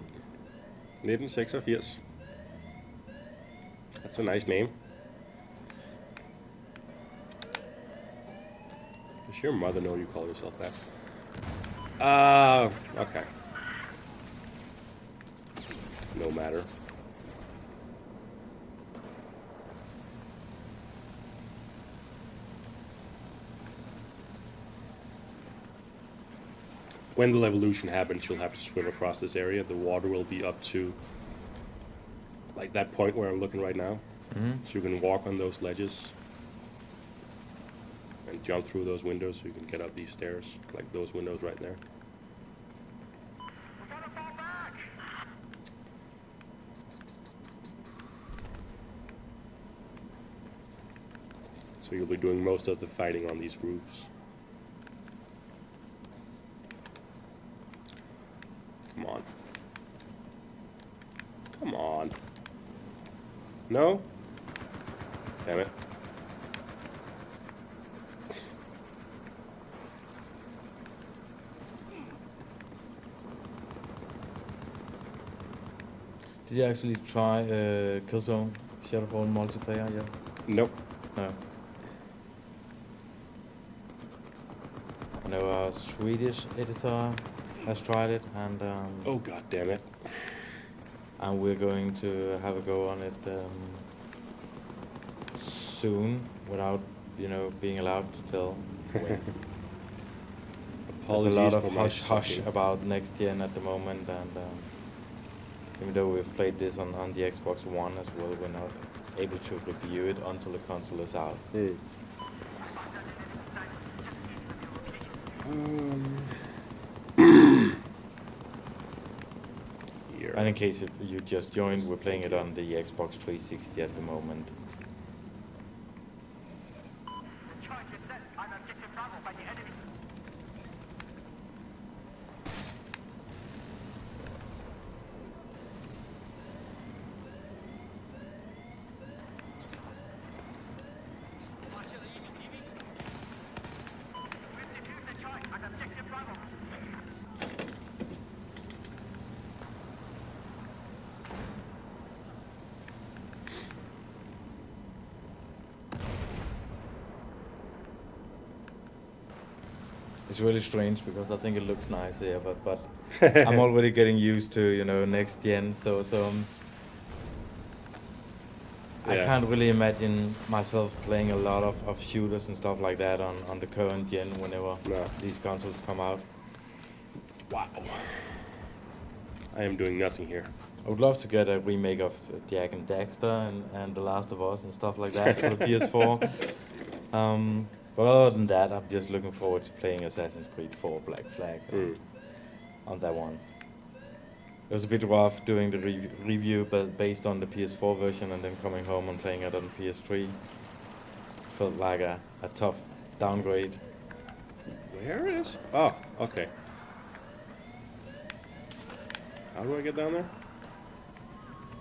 1986. That's a nice name. Does your mother know you call yourself that? Okay. No matter. When the evolution happens, you'll have to swim across this area. The water will be up to like that point where I'm looking right now. Mm-hmm. So you can walk on those ledges and jump through those windows so you can get up these stairs, like those windows right there. We're gonna fall back! So you'll be doing most of the fighting on these roofs. Come on. Come on. No? Damn it. Did you actually try Killzone Shadowfall multiplayer yet? Nope. No. I know a Swedish editor has tried it, and Oh, god damn it. and we're going to have a go on it soon, without being allowed to tell. When. There's a lot of for my hush sucking. about next gen at the moment, and even though we've played this on the Xbox One as well, we're not able to review it until the console is out. Here. And in case if you just joined, we're playing it on the Xbox 360 at the moment. Charge is set on objective Bravo by the enemy. We've defused the charge on objective Bravo. It's really strange because I think it looks nice here, but I'm already getting used to next gen, so I Yeah. can't really imagine myself playing a lot of shooters and stuff like that on the current gen whenever No. these consoles come out. Wow. I am doing nothing here. I would love to get a remake of Jak and Daxter and The Last of Us and stuff like that for the PS4. But other than that, I'm just looking forward to playing Assassin's Creed 4 Black Flag on that one. It was a bit rough doing the review, but based on the PS4 version and then coming home and playing it on PS3. Felt like a tough downgrade. Where is? Oh, okay. How do I get down there?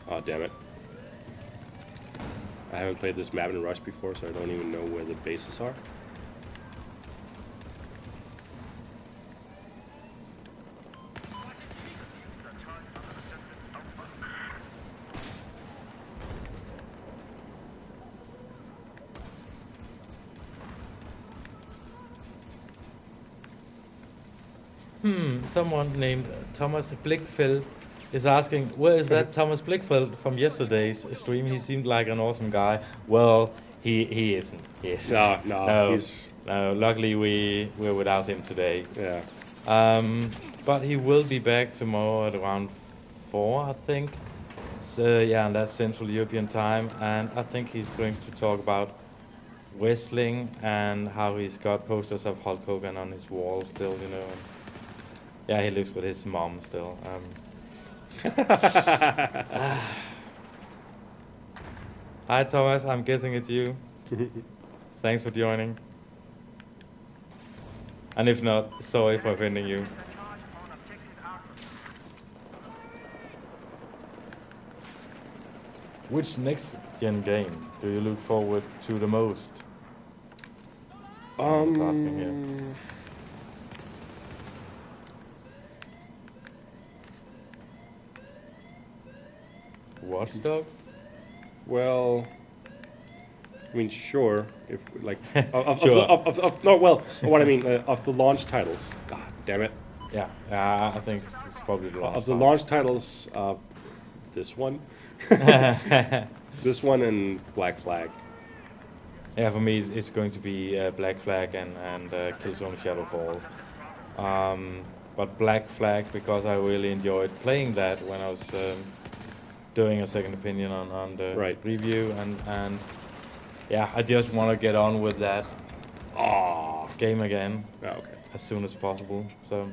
Oh, damn it. I haven't played this map in Rush before, so I don't even know where the bases are. Someone named Thomas Blickfeld is asking, where is that Thomas Blickfeld from yesterday's stream? He seemed like an awesome guy. Well, he isn't. Yes. No. Luckily, we're without him today. Yeah. But he will be back tomorrow at around 4, I think. So yeah, and that's Central European time, and I think he's going to talk about wrestling and how he's got posters of Hulk Hogan on his wall still, you know. Yeah, he lives with his mom still. Hi Thomas, I'm guessing it's you. Thanks for joining. And if not, sorry for offending you. Which next-gen game do you look forward to the most? Someone's asking here. Watch Dogs? Well, I mean, sure. If like, Sure. what I mean of the launch titles. God damn it! Yeah, I think it's probably the last Of the one. launch titles, this one, this one, and Black Flag. Yeah, for me it's going to be Black Flag and Killzone Shadowfall. But Black Flag because I really enjoyed playing that when I was doing a second opinion on the review, and yeah, I just want to get on with that game again as soon as possible. So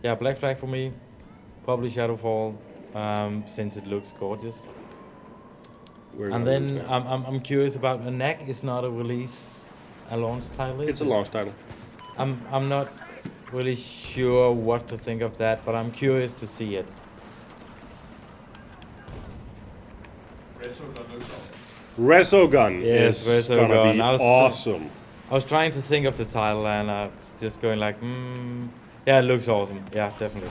yeah, Black Flag for me, probably Shadowfall, since it looks gorgeous. And then I'm curious about a NAC is not a launch title. It's a launch title. I'm not really sure what to think of that, but I'm curious to see it. Resogun Yes, is gonna be awesome. I was trying to think of the title and I was just going like, yeah, it looks awesome. Yeah, definitely.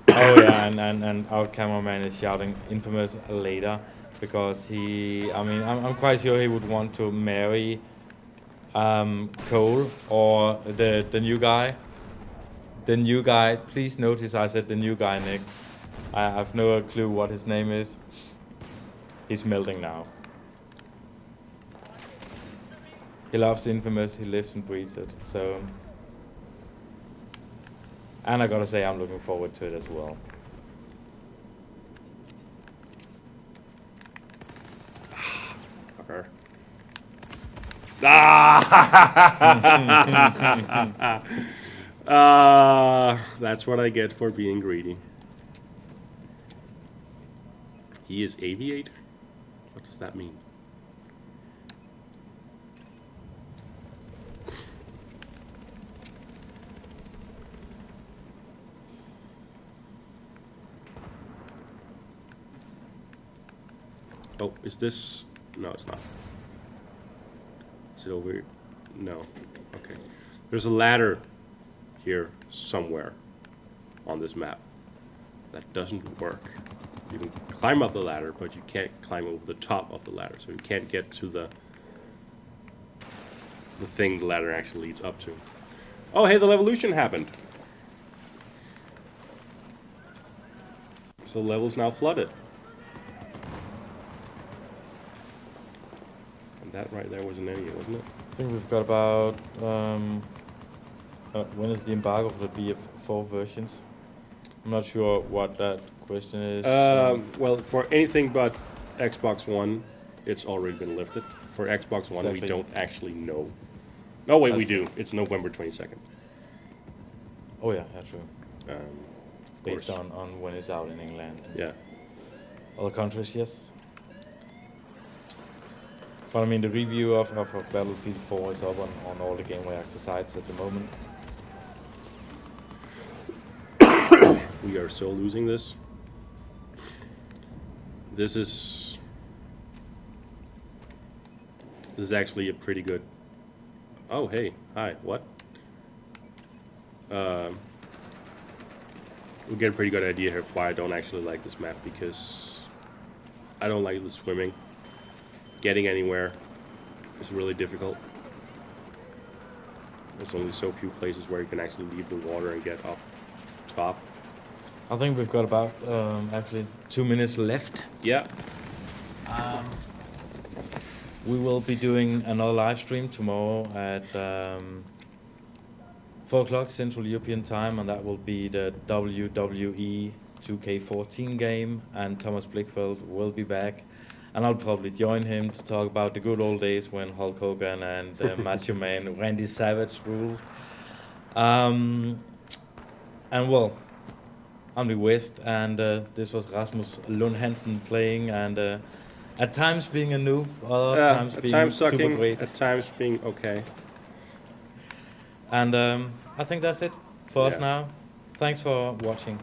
Oh yeah, and our cameraman is shouting infamous later because I'm quite sure he would want to marry Cole or the new guy. The new guy, please notice I said the new guy, Nick. I have no clue what his name is. He's melting now. He loves Infamous, he lives and breathes it, so... And I gotta say, I'm looking forward to it as well. That's what I get for being greedy. He is aviate? What does that mean? Oh, is this... No, it's not. Is it over here? No. Okay. There's a ladder here somewhere on this map that doesn't work. You can climb up the ladder, but you can't climb over the top of the ladder, so you can't get to the thing the ladder actually leads up to. Oh, hey, the Levolution happened. So the level's now flooded. And that right there was an enemy, wasn't it? I think we've got about... when is the embargo for the BF4 versions? I'm not sure what that question is. Well, for anything but Xbox One, it's already been lifted. For Xbox One, we Exactly. don't actually know. No, wait, we That's- do. It's November 22nd. Oh yeah, that's true. Of Based course. on when it's out in England. Yeah. Other countries, yes. But I mean, the review of Battlefield 4 is up on all the Gamereactor sites at the moment. We are so losing this. This is actually a pretty good. Oh hey, hi, what? We get a pretty good idea here of why I don't actually like this map, because I don't like the swimming. Getting anywhere is really difficult. There's only so few places where you can actually leave the water and get up top. I think we've got about actually 2 minutes left. Yeah. We will be doing another live stream tomorrow at 4 o'clock Central European Time, and that will be the WWE 2K14 game, and Thomas Blickfeld will be back. And I'll probably join him to talk about the good old days when Hulk Hogan and Macho Man Randy Savage ruled. And well, I'm the West, and this was Rasmus Lund Hansen playing, and at times being a noob, other times at being times super sucking, great. at times being okay. And I think that's it for us Yeah. now. Thanks for watching.